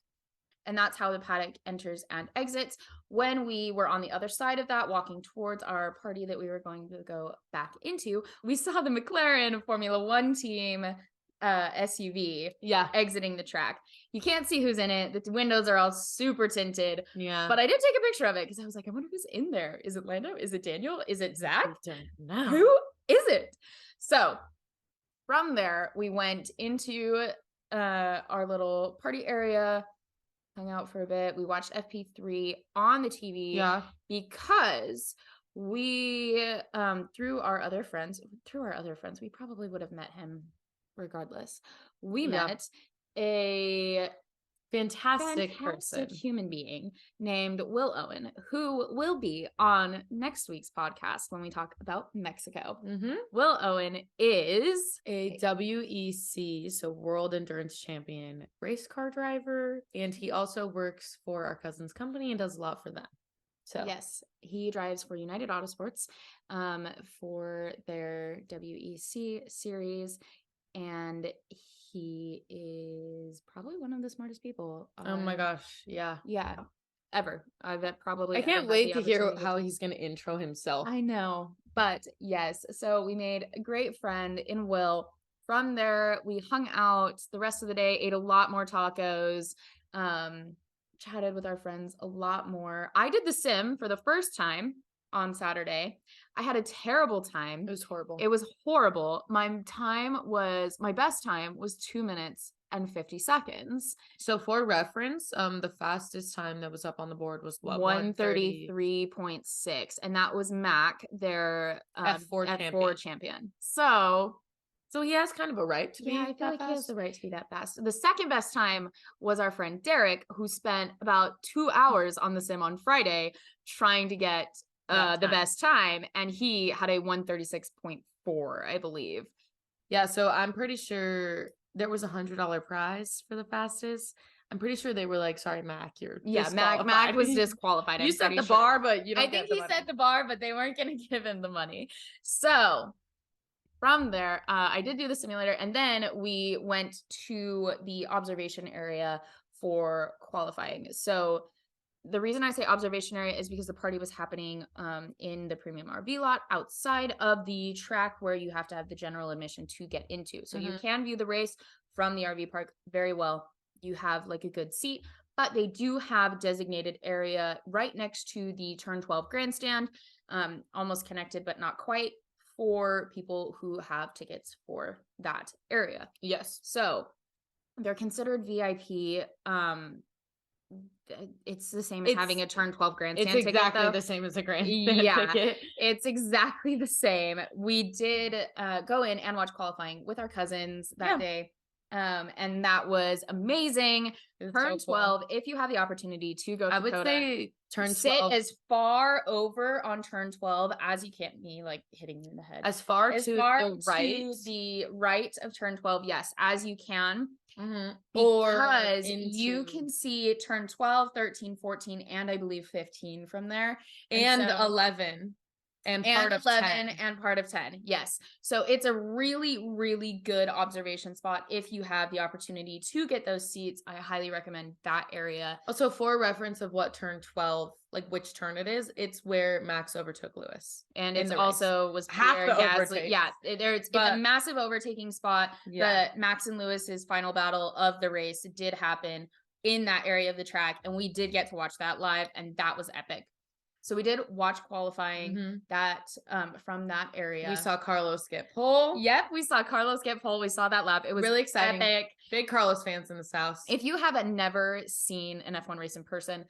And that's how the paddock enters and exits. When we were on the other side of that, walking towards our party that we were going to go back into, we saw the McLaren Formula One team SUV exiting the track. You can't see who's in it. The windows are all super tinted. Yeah. But I did take a picture of it because I was like, I wonder who's in there. Is it Lando? Is it Daniel? Is it Zach? I don't know. Who is it? So from there, we went into our little party area, hung out for a bit. We watched FP3 on the TV because we through our other friends, we probably would have met him regardless. We met a fantastic person, human being named Will Owen, who will be on next week's podcast when we talk about Mexico. Will Owen is a WEC, so World Endurance Champion race car driver, and he also works for our cousin's company and does a lot for them. So yes, he drives for United Autosports for their WEC series, and he is probably one of the smartest people. Oh my gosh, yeah, ever. I bet probably. I can't wait to hear how he's going to intro himself. I know, but yes. So we made a great friend in Will. From there, we hung out the rest of the day, ate a lot more tacos, chatted with our friends a lot more. I did the sim for the first time on Saturday. I had a terrible time. It was horrible. It was horrible. My best time was 2 minutes and 50 seconds. So for reference, the fastest time that was up on the board was what? 1:33.6, and that was Mac, their F4 champion. So he has kind of a right to be I feel that fast. He has the right to be that fast. The second best time was our friend Derek, who spent about 2 hours on the sim on Friday trying to get the best time, and he had a 1:36.4, I believe. Yeah, so I'm pretty sure there was $100 prize for the fastest. I'm pretty sure they were like, "Sorry, Mac, you're disqualified." Mac was disqualified. You set the bar, but you don't. I think he set the bar, but they weren't going to give him the money. So from there, I did do the simulator, and then we went to the observation area for qualifying. So the reason I say observation area is because the party was happening in the premium RV lot outside of the track where you have to have the general admission to get into. So you can view the race from the RV park very well. You have like a good seat, but they do have designated area right next to the turn 12 grandstand, almost connected, but not quite, for people who have tickets for that area. Yes. So they're considered VIP. It's the same as having a turn 12 grandstand ticket. It's exactly ticket, the same as a grandstand ticket. It's exactly the same. We did go in and watch qualifying with our cousins that day. And that was amazing. Turn 12, if you have the opportunity to go to Dakota, I would say turn 12. Sit as far over on turn 12 as you can. Me like hitting you in the head. As far to the right of turn 12, yes, as you can. Because you can see turn 12, 13, 14, and I believe 15 from there. And 11. And part of 10. And part of 10. Yes. So it's a really, really good observation spot. If you have the opportunity to get those seats, I highly recommend that area. Also, for reference of what turn 12, like which turn it is, it's where Max overtook Lewis. And it's also was half the Gasly. Yeah. It's a massive overtaking spot. Yeah. The Max and Lewis's final battle of the race did happen in that area of the track. And we did get to watch that live, and that was epic. So we did watch qualifying that from that area. We saw Carlos get pole. Yep, we saw Carlos get pole. We saw that lap. It was really exciting. Epic. Big Carlos fans in this house. If you have never seen an F1 race in person,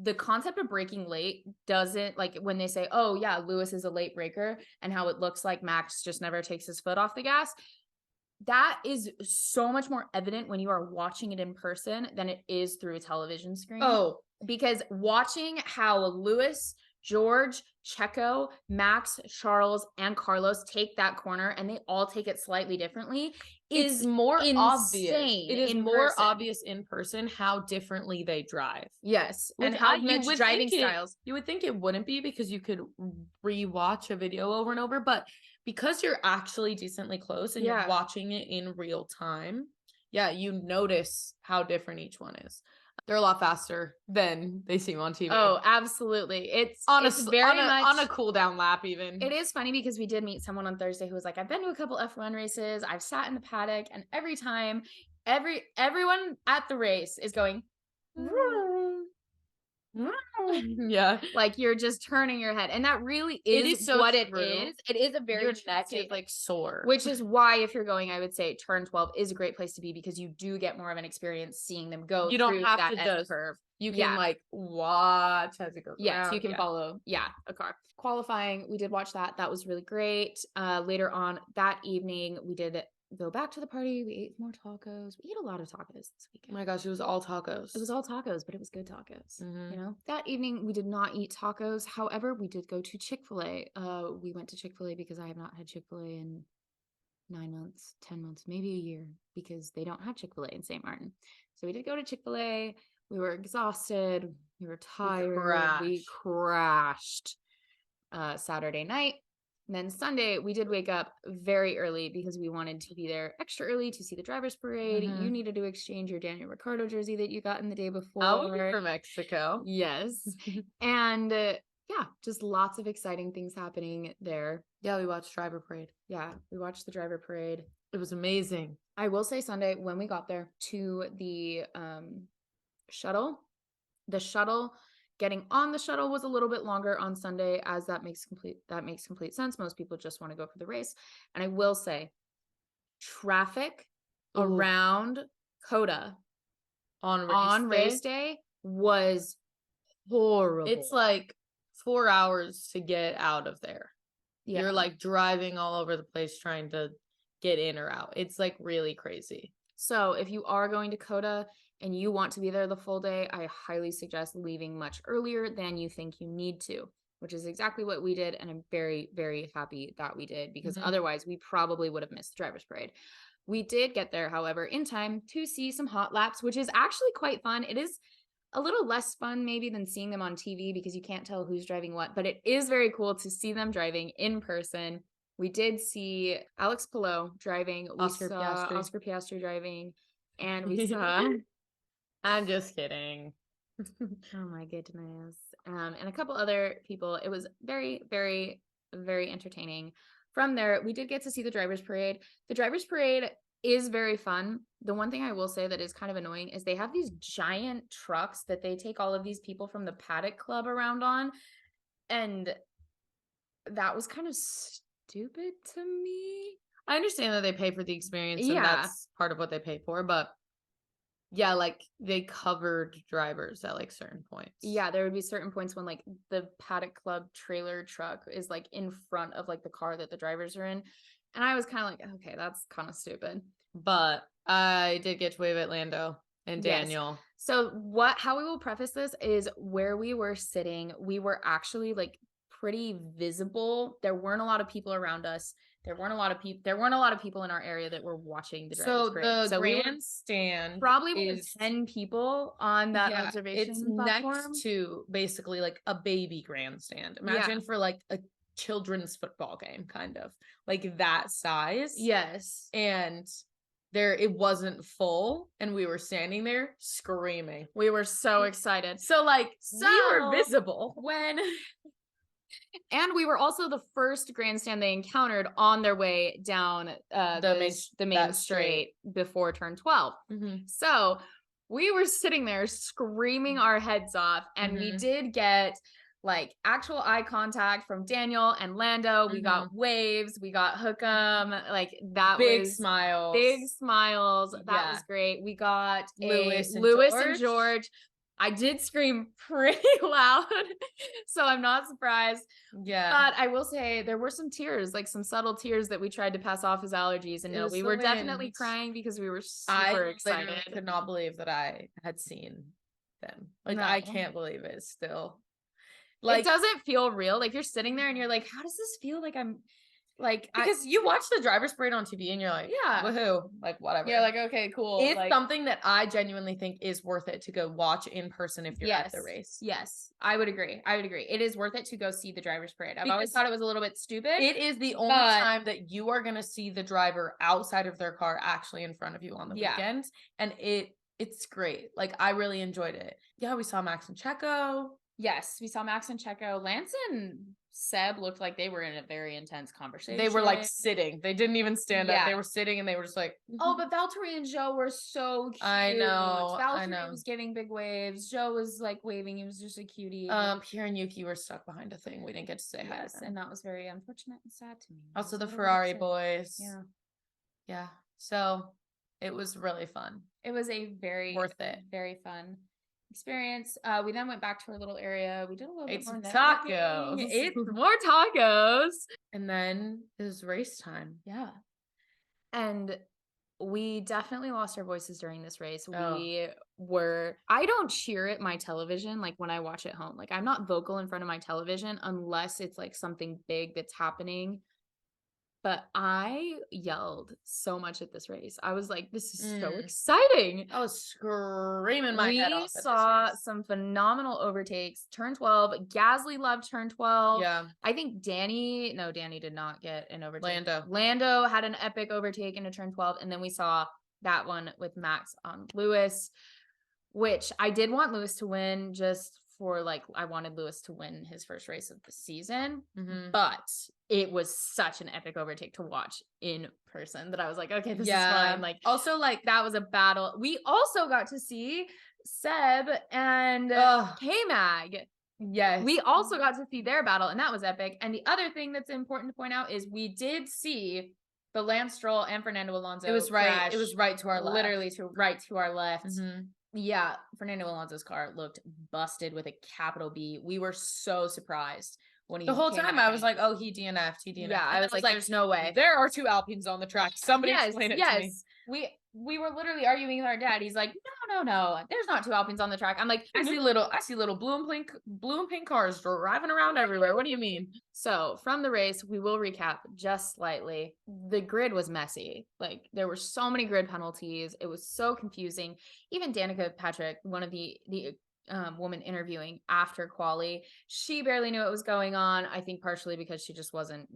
the concept of braking late doesn't, like when they say, oh yeah, Lewis is a late breaker, and how it looks like Max just never takes his foot off the gas. That is so much more evident when you are watching it in person than it is through a television screen. Oh, because watching how Lewis, George, Checo, Max, Charles, and Carlos take that corner, and they all take it slightly differently, is more insane. Obvious. It is more obvious in person how differently they drive. Yes, and how much driving styles. You would think it wouldn't be, because you could rewatch a video over and over, but because you're actually decently close and you're watching it in real time, you notice how different each one is. They're a lot faster than they seem on TV. Oh, absolutely. It's very much on a cool down lap even. It is funny because we did meet someone on Thursday who was like, I've been to a couple F1 races. I've sat in the paddock, and every time everyone at the race is going, yeah, like you're just turning your head, and that really is what it is. It is a very your neck is like sore, which is why if you're going, I would say turn 12 is a great place to be, because you do get more of an experience seeing them go. You don't have to curve. You can Yeah. like watch as it goes Yes, around. you can follow, a car. Qualifying, we did watch that. That was really great. Later on that evening, we did go back to the party. We ate more tacos. We ate a lot of tacos this Oh weekend. my gosh, it was all tacos. It was all tacos, but it was good tacos. Mhm. You know, that evening we did not eat tacos. However, we did go to Chick-fil-A. We went to Chick-fil-A because I have not had Chick-fil-A in 9 months, 10 months, maybe a year, because they don't have Chick-fil-A in St. Martin. So we did go to Chick-fil-A. We were exhausted. We were tired. We crashed Saturday night. And then Sunday, we did wake up very early because we wanted to be there extra early to see the driver's parade. You needed to exchange your Daniel Ricciardo jersey that you got in the day before. I'll be from Mexico. Yes. And yeah, just lots of exciting things happening there. Yeah, we watched Driver Parade. Yeah, we watched the driver parade. It was amazing. I will say Sunday, when we got there to the shuttle, getting on the shuttle was a little bit longer on Sunday, as that makes complete sense. Most people just want to go for the race. And I will say, traffic around Coda on race day was horrible. It's like 4 hours to get out of there. Yeah. You're like driving all over the place trying to get in or out. It's like really crazy. So if you are going to Coda and you want to be there the full day, I highly suggest leaving much earlier than you think you need to, which is exactly what we did. And I'm very, very happy that we did, because otherwise we probably would have missed the driver's parade. We did get there, however, in time to see some hot laps, which is actually quite fun. It is a little less fun maybe than seeing them on TV because you can't tell who's driving what, but it is very cool to see them driving in person. We did see Alex Palou driving. We saw Oscar Piastri driving. And we saw... I'm just kidding. Oh my goodness. And a couple other people. It was very, very, very entertaining. From there, we did get to see the driver's parade. The driver's parade is very fun. The one thing I will say that is kind of annoying is they have these giant trucks that they take all of these people from the Paddock Club around on. And that was kind of stupid to me. I understand that they pay for the experience and that's part of what they pay for, but yeah, like they covered drivers at like certain points. Yeah, there would be certain points when like the Paddock Club trailer truck is like in front of like the car that the drivers are in. And I was kind of like, okay, that's kind of stupid. But I did get to wave at Lando and Daniel. So how we will preface this is where we were sitting, we were actually like pretty visible. There weren't a lot of people around us. There weren't a lot of people in our area that were watching the driver's parade. So the grandstand probably with 10 people on that observation it's platform. Next to basically like a baby grandstand. Imagine for like a children's football game, kind of like that size. Yes. And it wasn't full, and we were standing there screaming. We were so excited. So we were visible and we were also the first grandstand they encountered on their way down the main straight before turn 12. So we were sitting there screaming our heads off, and we did get like actual eye contact from Daniel and Lando. We got waves, we got hook 'em, like that big was smiles. That was great. We got Lewis and George. I did scream pretty loud, so I'm not surprised. Yeah. But I will say there were some tears, like some subtle tears that we tried to pass off as allergies. And no, we were definitely crying because we were super excited. I could not believe that I had seen them. Like, I can't believe it still. Like, it doesn't feel real. Like, you're sitting there and you're like, how does this feel like I'm... Like, because you watch the driver's parade on TV and you're like, woohoo, like whatever. You're like, okay, cool. It's like, something that I genuinely think is worth it to go watch in person if you're at the race. Yes, I would agree. It is worth it to go see the driver's parade. I've always thought it was a little bit stupid. It is the only time that you are going to see the driver outside of their car actually in front of you on the weekend. And it's great. Like, I really enjoyed it. Yeah, we saw Max and Checo. Yes, we saw Max and Checo. Lance and Seb looked like they were in a very intense conversation. They were like sitting. They didn't even stand up. They were sitting and they were just like, oh, but Valtteri and Joe were so cute. I know. Valtteri was giving big waves. Joe was like waving. He was just a cutie. Pierre and Yuki were stuck behind a thing. We didn't get to say hi. Yes, and that was very unfortunate and sad to me. Also, the Ferrari boys. Yeah. Yeah. So it was really fun. It was a very worth it. Very fun. experience. We then went back to our little area. We did a little Ate bit more some networking. tacos. Ate some more tacos. And then it was race time. Yeah. And we definitely lost our voices during this race. I don't cheer at my television like when I watch at home. Like I'm not vocal in front of my television unless it's like something big that's happening. But I yelled so much at this race. I was like, this is so exciting. I was screaming my head off. We saw some phenomenal overtakes. Turn 12. Gasly loved turn 12. Yeah. I think Danny did not get an overtake. Lando had an epic overtake into turn 12. And then we saw that one with Max on Lewis, which I did want Lewis to win just for like, I wanted Lewis to win his first race of the season, but it was such an epic overtake to watch in person that I was like, okay, this is fine. Like, also, like, that was a battle. We also got to see Seb and K-Mag. Yes. We also got to see their battle, and that was epic. And the other thing that's important to point out is we did see the Lance Stroll and Fernando Alonso. It was right. It was right to our left. Literally right to our left. Yeah, Fernando Alonso's car looked busted with a capital B. We were so surprised when he the whole time I was like, oh, he DNF'd. Yeah, I was like, there's no way. There are 2 Alpines on the track. Somebody explain it to me. We were literally arguing with our dad. He's like, no, there's not 2 Alpines on the track. I'm like, I see little blue and pink cars driving around everywhere. What do you mean? So from the race, we will recap just slightly. The grid was messy. Like there were so many grid penalties. It was so confusing. Even Danica Patrick, one of the woman interviewing after quali, she barely knew what was going on. I think partially because she just wasn't,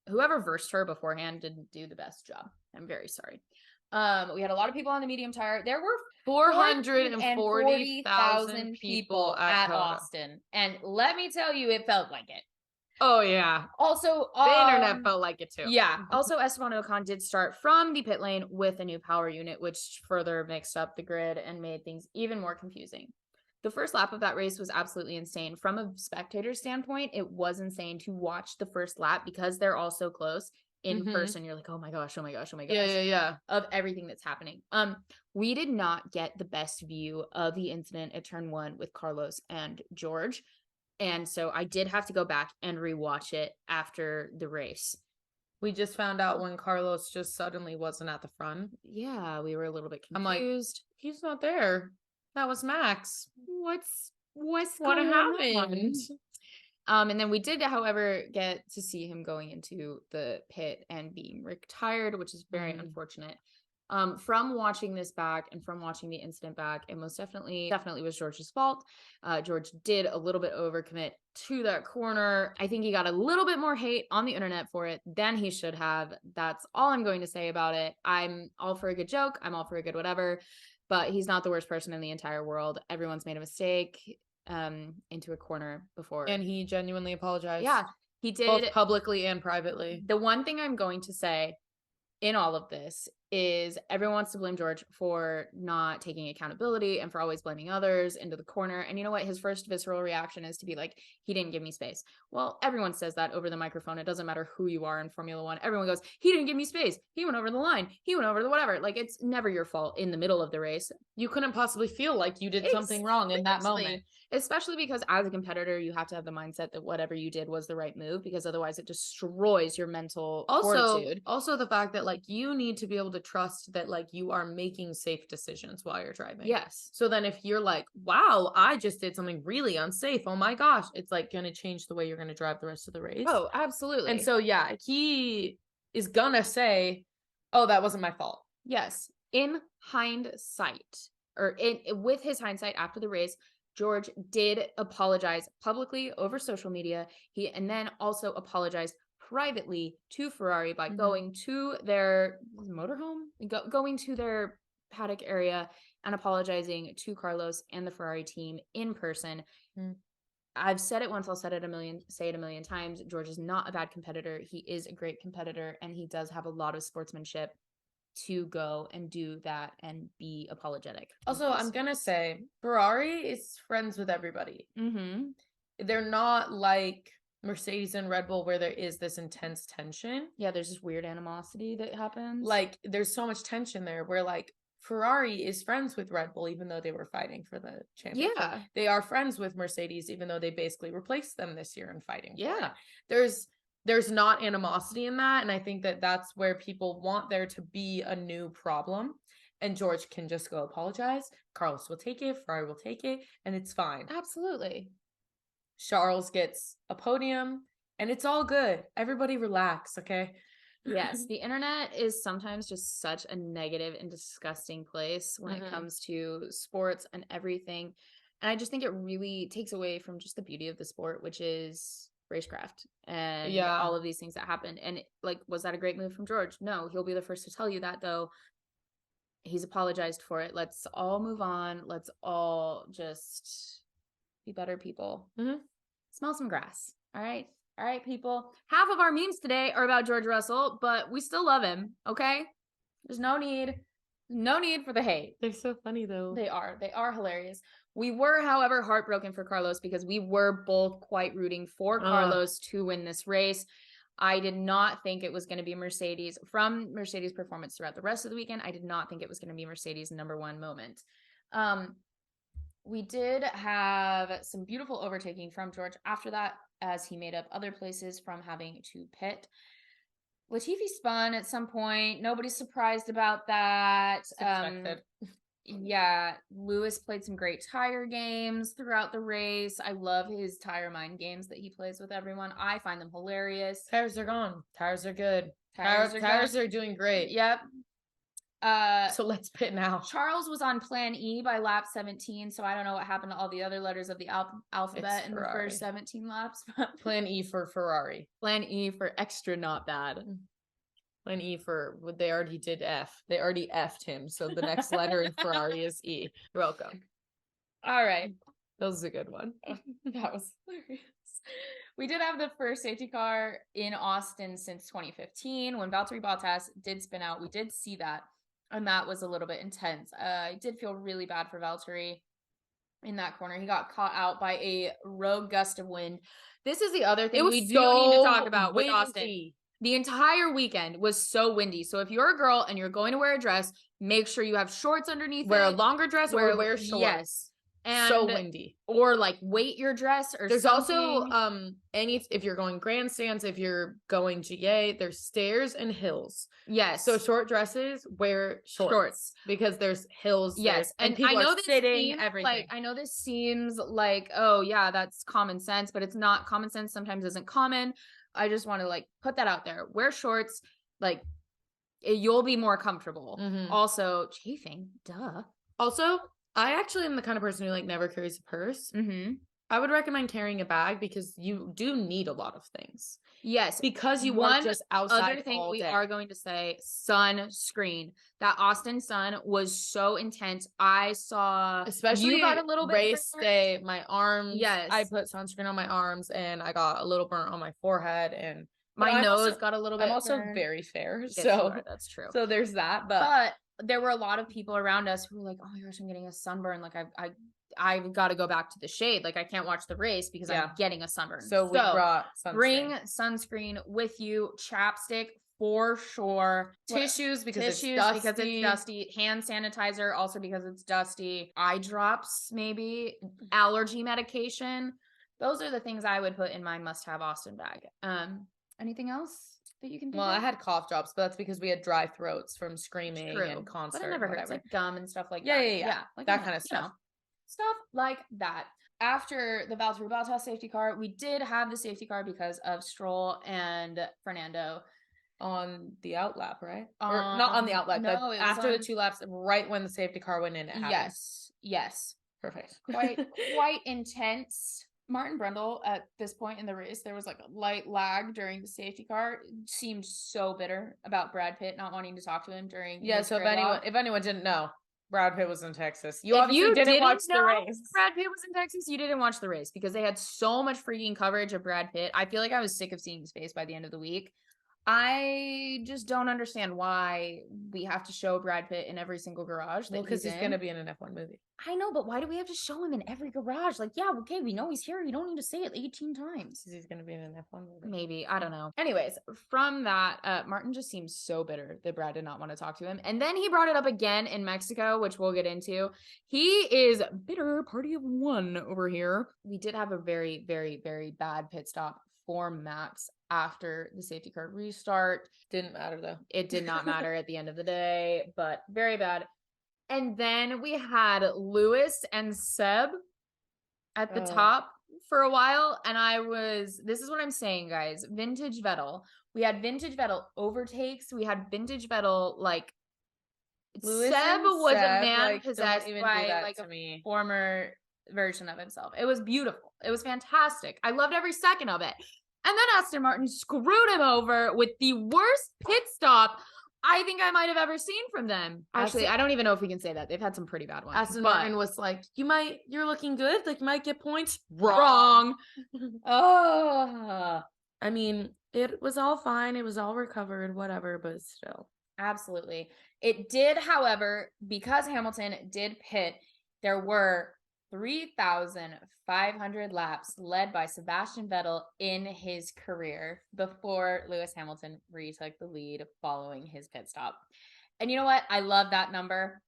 whoever versed her beforehand didn't do the best job. I'm very sorry. We had a lot of people on the medium tire. There were 440,000 people at Austin. And let me tell you, it felt like it. Oh, yeah. Also, the internet felt like it too. Yeah. Also, Esteban Ocon did start from the pit lane with a new power unit, which further mixed up the grid and made things even more confusing. The first lap of that race was absolutely insane. From a spectator standpoint, it was insane to watch the first lap because they're all so close. In person, you're like, oh my gosh. Yeah. Of everything that's happening. We did not get the best view of the incident at turn 1 with Carlos and George. And so I did have to go back and rewatch it after the race. We just found out when Carlos just suddenly wasn't at the front. Yeah, we were a little bit confused. I'm like, he's not there. That was Max. What happened? And then we did, however, get to see him going into the pit and being retired, which is very unfortunate. From watching this back and from watching the incident back, it most definitely was George's fault. George did a little bit overcommit to that corner. I think he got a little bit more hate on the internet for it than he should have. That's all I'm going to say about it. I'm all for a good joke. I'm all for a good whatever, but he's not the worst person in the entire world. Everyone's made a mistake into a corner before. And he genuinely apologized. Yeah, he did. Both publicly and privately. The one thing I'm going to say in all of this is everyone wants to blame George for not taking accountability and for always blaming others into the corner. And you know what? His first visceral reaction is to be like, he didn't give me space. Well, everyone says that over the microphone. It doesn't matter who you are in Formula One. Everyone goes, he didn't give me space. He went over the line. He went over the whatever. Like, it's never your fault in the middle of the race. You couldn't possibly feel like you did something wrong in that moment. Especially because as a competitor, you have to have the mindset that whatever you did was the right move, because otherwise it destroys your mental fortitude. Also the fact that like you need to be able to trust that like you are making safe decisions while you're driving. Yes. So then if you're like, wow, I just did something really unsafe. Oh my gosh. It's like going to change the way you're going to drive the rest of the race. Oh, absolutely. And so, yeah, he is going to say, oh, that wasn't my fault. Yes. In hindsight, or with his hindsight after the race, George did apologize publicly over social media. And then also apologized privately to Ferrari by going to their motorhome, going to their paddock area and apologizing to Carlos and the Ferrari team in person. I've said it once, I'll say it a million times. George is not a bad competitor. He is a great competitor, and he does have a lot of sportsmanship to go and do that and be apologetic. Also, I'm gonna say Ferrari is friends with everybody. They're not like Mercedes and Red Bull where there is this intense tension. Yeah, there's this weird animosity that happens. Like there's so much tension there where like Ferrari is friends with Red Bull, even though they were fighting for the championship. Yeah. They are friends with Mercedes, even though they basically replaced them this year in fighting. Yeah. There's not animosity in that. And I think that that's where people want there to be a new problem. And George can just go apologize. Carlos will take it. Ferrari will take it. And it's fine. Absolutely. Charles gets a podium. And it's all good. Everybody relax, okay? Yes, the internet is sometimes just such a negative and disgusting place when it comes to sports and everything. And I just think it really takes away from just the beauty of the sport, which is racecraft and all of these things that happen. And like, was that a great move from George? No, he'll be the first to tell you that, though. He's apologized for it. Let's all move on. Let's all just be better people. Smell some grass. All right. All right, people. Half of our memes today are about George Russell, but we still love him, okay? There's no need for the hate. They're so funny, though. They are hilarious. We were, however, heartbroken for Carlos because we were both quite rooting for Carlos to win this race. I did not think it was going to be Mercedes. From Mercedes' performance throughout the rest of the weekend, I did not think it was going to be Mercedes' number one moment. We did have some beautiful overtaking from George after that, as he made up other places from having to pit. Latifi spun at some point. Nobody's surprised about that. Expected. Yeah, Lewis played some great tire games throughout the race. I love his tire mind games that he plays with everyone. I find them hilarious. Tires are gone. Tires are good. Tires are doing great. Yep. So let's pit now. Charles was on plan E by lap 17, so I don't know what happened to all the other letters of the alphabet in the first 17 laps. Plan E for Ferrari. Plan E for extra not bad. Plan E for, they already did F. They already F'd him, so the next letter in Ferrari is E. You're welcome. All right. That was a good one. That was hilarious. We did have the first safety car in Austin since 2015 when Valtteri Bottas did spin out. We did see that. And that was a little bit intense. I did feel really bad for Valtteri in that corner. He got caught out by a rogue gust of wind. This is the other thing we do need to talk about with Austin. The entire weekend was so windy. So if you're a girl and you're going to wear a dress, make sure you have shorts underneath wear it. a longer dress or wear shorts. Yes. And so windy. Or like weight your dress or there's something. Also if you're going grandstands, if you're going GA, there's stairs and hills. Yes. So short dresses, wear shorts because there's hills. Yes. And people I know are this sitting, seems everything. like I know this seems like, oh yeah, that's common sense, but it's not. Common sense sometimes isn't common. I just want to like put that out there. Wear shorts, like you'll be more comfortable. Also, chafing, duh. Also, I actually am the kind of person who like never carries a purse. I would recommend carrying a bag because you do need a lot of things. Yes, because you work just outside. Other thing all we day. are going to say, sunscreen. That Austin sun was so intense. I saw, especially you got a little bit race day. My arms. Yes, I put sunscreen on my arms and I got a little burnt on my forehead and my nose got a little bit. I'm also burned. very fair, yes, so that's true. So there's that, but there were a lot of people around us who were like, "Oh my gosh, I'm getting a sunburn. Like I've got to go back to the shade. Like I can't watch the race because I'm getting a sunburn." So we brought sunscreen. Bring sunscreen with you, chapstick for sure, tissues because it's dusty, hand sanitizer also because it's dusty, eye drops maybe, allergy medication. Those are the things I would put in my must-have Austin bag. Anything else that you can do? Well, I had cough drops, but that's because we had dry throats from screaming and concert. But I never heard it's like gum and stuff like that. Yeah. Like that kind of stuff. Stuff like that. After the Valtteri Bottas safety car, we did have the safety car because of Stroll and Fernando on the outlap, right? Or not on the outlap, no, but after the 2 laps, right when the safety car went in, it happened. Yes. Perfect. Quite intense. Martin Brundle, at this point in the race, there was like a light lag during the safety car. Seemed so bitter about Brad Pitt not wanting to talk to him during. Yeah. So if anyone didn't know, Brad Pitt was in Texas. You obviously didn't watch the race. Brad Pitt was in Texas. You didn't watch the race because they had so much freaking coverage of Brad Pitt. I feel like I was sick of seeing his face by the end of the week. I just don't understand why we have to show Brad Pitt in every single garage that because he's in. gonna be in an F1 movie. I know, but why do we have to show him in every garage? Like, yeah, okay, we know he's here. You don't need to say it 18 times. Because he's gonna be in an F1 movie. Maybe. I don't know. Anyways, from that, Martin just seems so bitter that Brad did not want to talk to him. And then he brought it up again in Mexico, which we'll get into. He is bitter, party of one over here. We did have a very, very, very bad pit stop for Max after the safety car restart. Didn't matter though. It did not matter at the end of the day, but very bad. And then we had Lewis and Seb at the top for a while. And this is what I'm saying, guys. Vintage Vettel. We had vintage Vettel overtakes. We had vintage Vettel, like, Seb was a man possessed by like a former version of himself. It was beautiful. It was fantastic. I loved every second of it. And then Aston Martin screwed him over with the worst pit stop I think I might have ever seen from them. Actually, I don't even know if we can say that. They've had some pretty bad ones. Aston Martin was like, you're looking good. Like, you might get points. Wrong. Oh. I mean, it was all fine. It was all recovered, whatever, but still. Absolutely. It did, however, because Hamilton did pit, there were 3,500 laps led by Sebastian Vettel in his career before Lewis Hamilton retook the lead following his pit stop. And you know what? I love that number.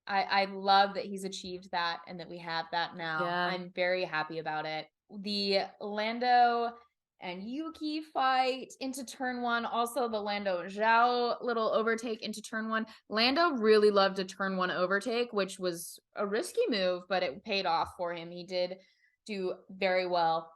I love that he's achieved that and that we have that now. Yeah. I'm very happy about it. The Lando and Yuki fight into turn one. Also, the Lando Zhao little overtake into turn one. Lando really loved a turn one overtake, which was a risky move, but it paid off for him. He did do very well.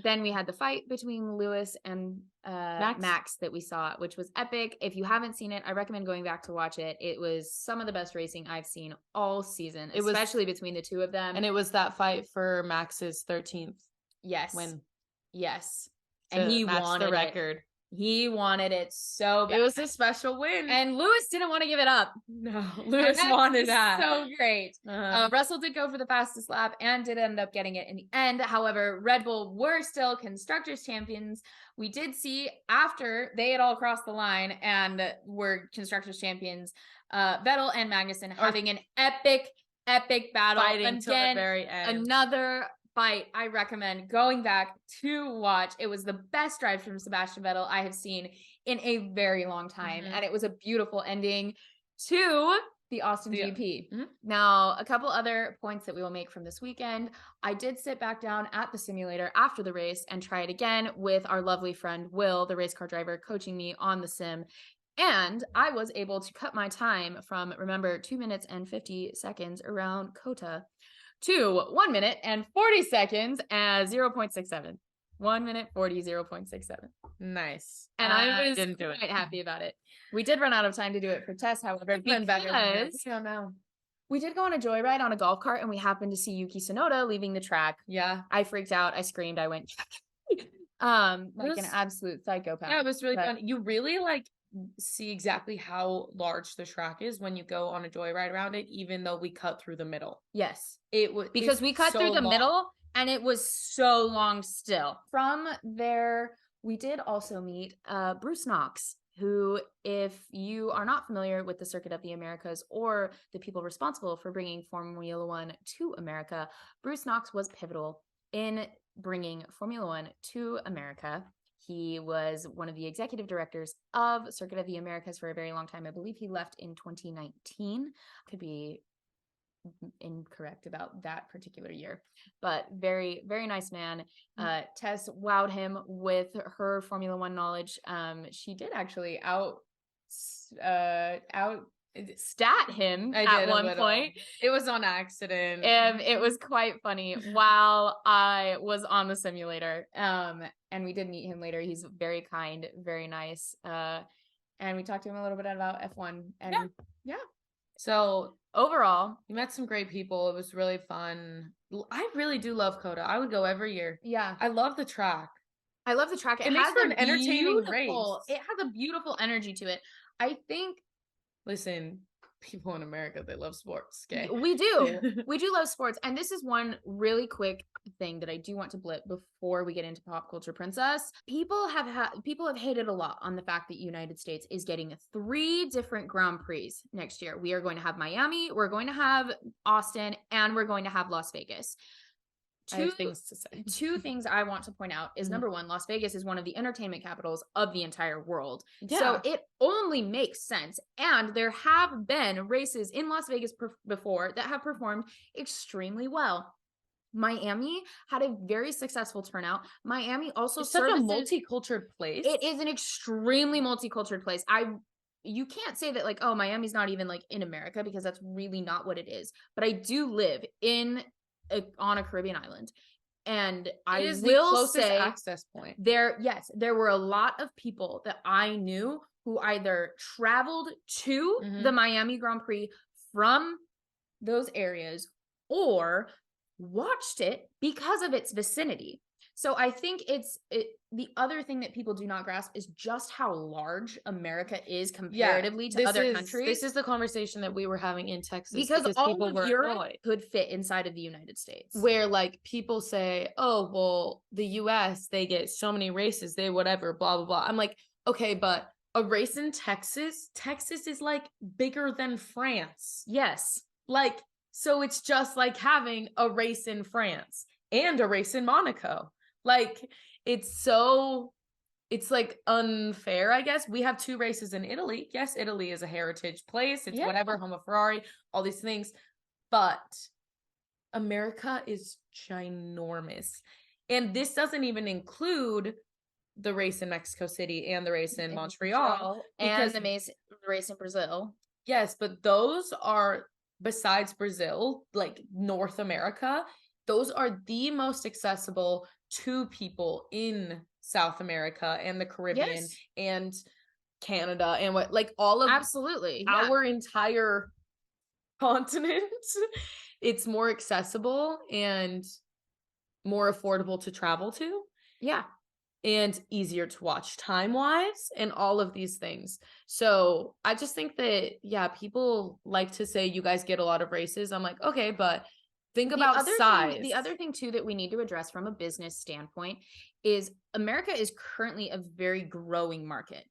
Then we had the fight between Lewis and Max that we saw, which was epic. If you haven't seen it, I recommend going back to watch it. It was some of the best racing I've seen all season, especially between the two of them. And it was that fight for Max's 13th win. Yes. And he wanted the record. He wanted it so bad. It was a special win. And Lewis didn't want to give it up. No, Lewis wanted that. So great. Russell did go for the fastest lap and did end up getting it in the end. However, Red Bull were still constructors champions. We did see after they had all crossed the line and were constructors champions, Vettel and Magnussen having an epic battle. Fighting till the very end. Another fight I recommend going back to watch. It was the best drive from Sebastian Vettel I have seen in a very long time. And it was a beautiful ending to the Austin GP. Now, a couple other points that we will make from this weekend. I did sit back down at the simulator after the race and try it again with our lovely friend Will, the race car driver, coaching me on the sim. And I was able to cut my time from, remember, 2 minutes and 50 seconds around COTA to 1 minute and 40 seconds at 0.67. 1 minute 40, 0.67. Nice. And I was quite happy about it. We did run out of time to do it for Tess, however, because we did go on a joyride on a golf cart and we happened to see Yuki Tsunoda leaving the track. Yeah. I freaked out. I screamed. I went like an absolute psychopath. Yeah, it was really fun. You really see exactly how large the track is when you go on a joyride around it, even though we cut through the middle. Yes. It was because we cut through the middle and it was so long still. From there, we did also meet Bruce Knox, who, if you are not familiar with the Circuit of the Americas or the people responsible for bringing Formula One to America, Bruce Knox was pivotal in bringing Formula One to America. He was one of the executive directors of Circuit of the Americas for a very long time. I believe he left in 2019. Could be incorrect about that particular year, but very, very nice man. Tess wowed him with her Formula One knowledge. She did actually out stat him at one point. It was on accident. It was quite funny while I was on the simulator. And we did meet him later. He's very kind, very nice. And we talked to him a little bit about F1. And yeah. So overall, you met some great people. It was really fun. I really do love COTA. I would go every year. Yeah. I love the track. It makes for an entertaining race. It has a beautiful energy to it. I think. Listen, people in America, they love sports. Okay. We do. We do love sports. And this is one really quick thing that I do want to blip before we get into Pop Culture Princess. People have hated a lot on the fact that United States is getting 3 different Grand Prix next year. We are going to have Miami, we're going to have Austin, and we're going to have Las Vegas. I have things to say. 2 things I want to point out is number 1, Las Vegas is one of the entertainment capitals of the entire world. Yeah. So it only makes sense. And there have been races in Las Vegas before that have performed extremely well. Miami had a very successful turnout. Miami also it's such a multicultural place. It is an extremely multicultural place. You can't say that like, oh, Miami's not even like in America, because that's really not what it is. But I do live on a Caribbean island, and I will say access point there. Yes, there were a lot of people that I knew who either traveled to the Miami Grand Prix from those areas or watched it because of its vicinity. So I think the other thing that people do not grasp is just how large America is comparatively to other countries. This is the conversation that we were having in Texas, because all people of Europe could fit inside of the United States. Where like people say, oh, well, the US, they get so many races, they whatever, blah, blah, blah. I'm like, okay, but a race in Texas is like bigger than France. Yes. Like, so it's just like having a race in France and a race in Monaco. Like, it's like unfair, I guess. We have 2 races in Italy. Yes, Italy is a heritage place. It's whatever, Home of Ferrari, all these things. But America is ginormous. And this doesn't even include the race in Mexico City and the race in Montreal. And the race in Brazil. Yes, but those are, besides Brazil, like North America, those are the most accessible to people in South America and the Caribbean and Canada and what, like all of absolutely our entire continent. It's more accessible and more affordable to travel to. Yeah. And easier to watch time-wise and all of these things. So I just think that, people like to say you guys get a lot of races. I'm like, okay, but think about size. The other thing too that we need to address from a business standpoint is America is currently a very growing market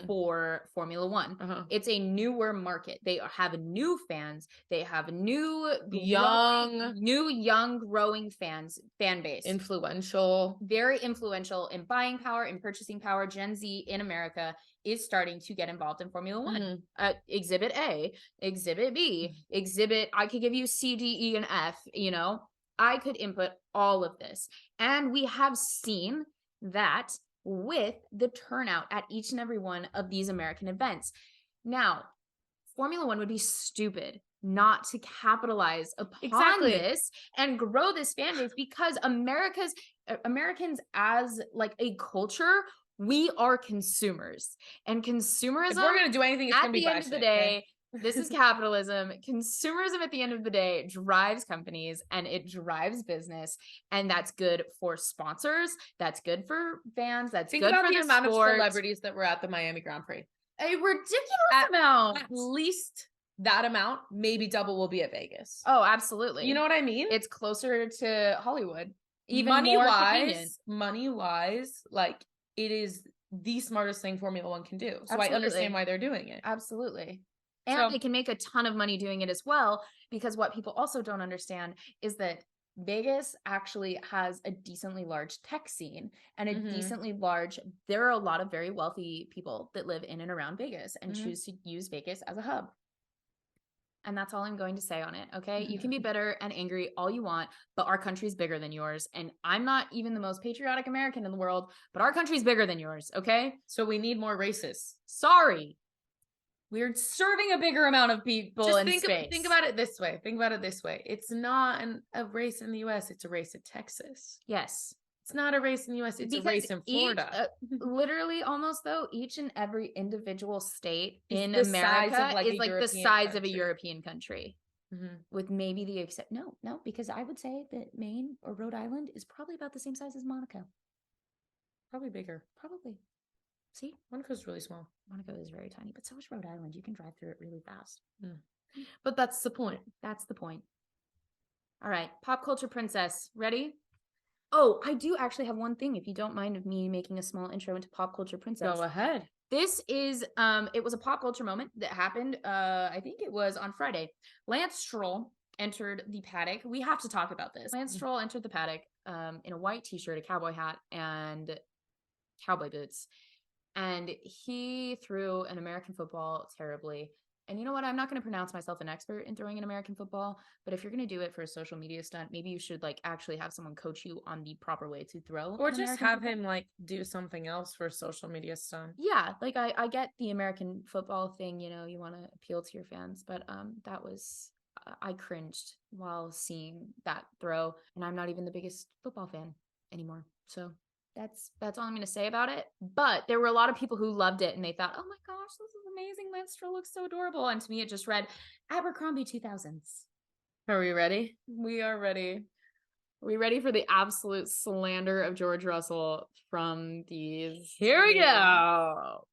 for Formula One. It's a newer market. They have new fans. They have new young growing fan base. Very influential in buying power, in purchasing power. Gen Z in America is starting to get involved in Formula One. Exhibit A, Exhibit B, I could give you C, D, E, and F, I could input all of this. And we have seen that with the turnout at each and every one of these American events. Now, Formula One would be stupid not to capitalize upon this and grow this fan base, because Americans as like a culture, we are consumers, and consumerism, if we're going to do anything, it's going to be at the end of the day, this is capitalism. Consumerism at the end of the day drives companies and it drives business, and that's good for sponsors. That's good for fans. That's Think good about for the the amount sport. of celebrities that were at the Miami Grand Prix. A ridiculous amount. At least that amount, maybe double, will be at Vegas. Oh, absolutely. You know what I mean? It's closer to Hollywood. Even money wise, like it is the smartest thing Formula One can do. So Absolutely. I understand why they're doing it. Absolutely. And they can make a ton of money doing it as well, because what people also don't understand is that Vegas actually has a decently large tech scene and there are a lot of very wealthy people that live in and around Vegas and choose to use Vegas as a hub. And that's all I'm going to say on it. Okay. You can be bitter and angry all you want, but our country's bigger than yours. And I'm not even the most patriotic American in the world, but our country's bigger than yours. Okay. So we need more races. Sorry. We're serving a bigger amount of people in space. Think about it this way. It's not a race in the US. It's a race in Texas. Yes. It's not a race in the US. It's a race in Florida. Literally, almost though, each and every individual state in America is like the size of a European country. With maybe the except no, because I would say that Maine or Rhode Island is probably about the same size as Monaco. Probably bigger. Probably. See, Monaco's really small. Monaco is very tiny, but so is Rhode Island. You can drive through it really fast. But that's the point. That's the point. All right, pop culture princess, ready? Oh, I do actually have one thing, if you don't mind of me making a small intro into pop culture princess. Go ahead. This is it was a pop culture moment that happened. I think it was on Friday. Lance Stroll entered the paddock. We have to talk about this. Lance Stroll entered the paddock in a white t-shirt, a cowboy hat, and cowboy boots. And he threw an American football terribly. And you know what? I'm not going to pronounce myself an expert in throwing an American football, but if you're going to do it for a social media stunt, maybe you should like actually have someone coach you on the proper way to throw. Or just have him like do something else for a social media stunt. Yeah, like I get the American football thing, you know, you want to appeal to your fans, but that was I cringed while seeing that throw, and I'm not even the biggest football fan anymore. So that's all I'm going to say about it. But there were a lot of people who loved it and they thought, oh my gosh, this is amazing. Lance Stroll looks so adorable. And to me, it just read Abercrombie 2000s. Are we ready? We are ready. Are we ready for the absolute slander of George Russell from these? Here we go.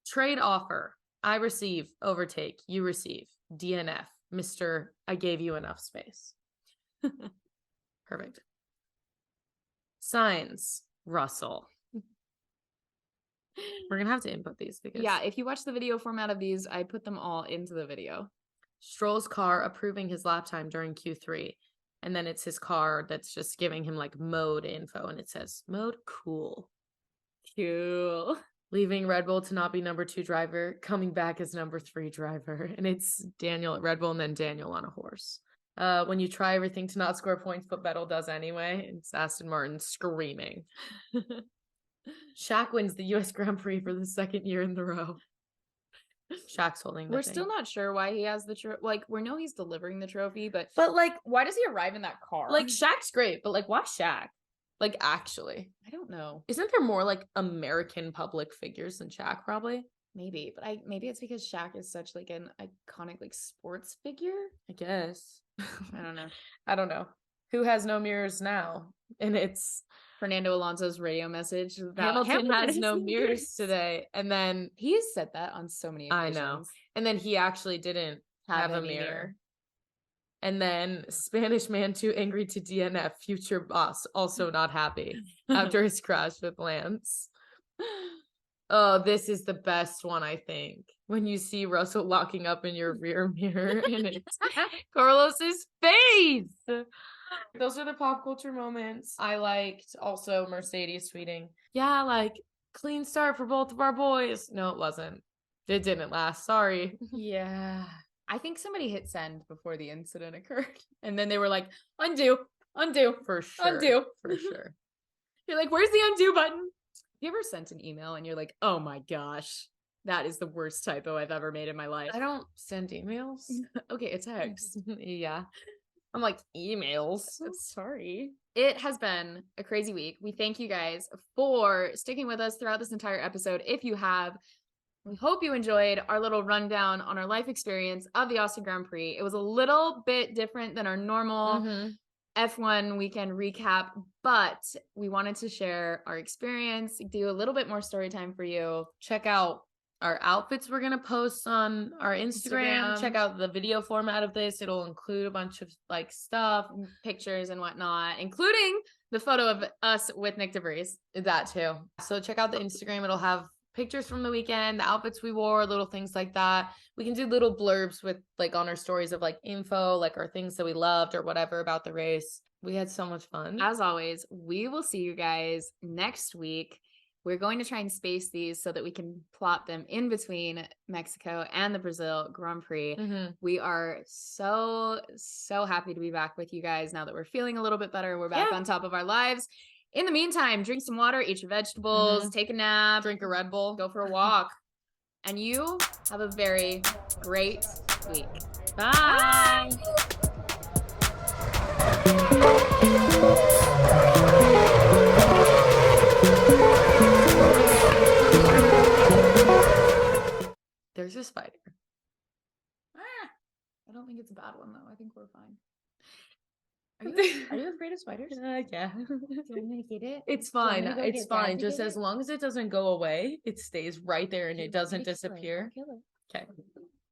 Trade offer. I receive, overtake, you receive, DNF, Mr. I gave you enough space. Perfect. Signs. Russell. We're gonna have to input these because yeah, if you watch the video format of these, I put them all into the video. Stroll's car approving his lap time during Q3, and then it's his car that's just giving him like mode info, and it says mode cool. Leaving Red Bull to not be number 2 driver, coming back as number 3 driver, and it's Daniel at Red Bull and then Daniel on a horse. When you try everything to not score points, but Vettel does anyway. It's Aston Martin screaming. Shaq wins the US Grand Prix for the 2nd year in a row. Shaq's holding the We're thing. Still not sure why he has the trophy. Like, we know he's delivering the trophy, but like, why does he arrive in that car? Like, Shaq's great, but like, why Shaq? Like, actually, I don't know. Isn't there more like American public figures than Shaq? Probably. Maybe, but maybe it's because Shaq is such like an iconic like sports figure. I guess. I don't know. Who has no mirrors now? And it's Fernando Alonso's radio message. Hamilton has no mirrors today. And then he's said that on so many occasions. I know. And then he actually didn't have a mirror. And then Spanish man too angry to DNF, future boss, also not happy after his crash with Lance. Oh, this is the best one, I think. When you see Russell locking up in your rear mirror and it's Carlos's face. Those are the pop culture moments. I liked also Mercedes tweeting, yeah, like clean start for both of our boys. No, it wasn't. It didn't last. Sorry. Yeah. I think somebody hit send before the incident occurred. And then they were like, undo. For sure. Undo. For sure. You're like, where's the undo button? You ever sent an email and you're like, oh my gosh, that is the worst typo I've ever made in my life? I don't send emails. Okay, it's text. Yeah. I'm like, emails. Sorry. It has been a crazy week. We thank you guys for sticking with us throughout this entire episode. If you have, we hope you enjoyed our little rundown on our life experience of the Austin Grand Prix. It was a little bit different than our normal F1 weekend recap, but we wanted to share our experience, do a little bit more story time for you. Check out our outfits we're going to post on our Instagram. Check out the video format of this. It'll include a bunch of like stuff, pictures and whatnot, including the photo of us with Nyck Vries. That too. So check out the Instagram. It'll have pictures from the weekend, the outfits we wore, little things like that. We can do little blurbs with like on our stories of like info, like our things that we loved or whatever about the race. We had so much fun. As always, we will see you guys next week. We're going to try and space these so that we can plot them in between Mexico and the Brazil Grand Prix. We are so happy to be back with you guys now that we're feeling a little bit better. We're back on top of our lives. In the meantime, drink some water, eat your vegetables, take a nap, drink a Red Bull, go for a walk. And you have a very great week. Bye. There's a spider. I don't think it's a bad one, though. I think we're fine. Are you afraid of spiders? Yeah. Do you want me to get it? It's Do you want fine. me to go It's get Dad fine. to Just get as it? long as it doesn't go away, it stays right there and Do you it want me doesn't to kill it? I'll disappear. kill it. Okay.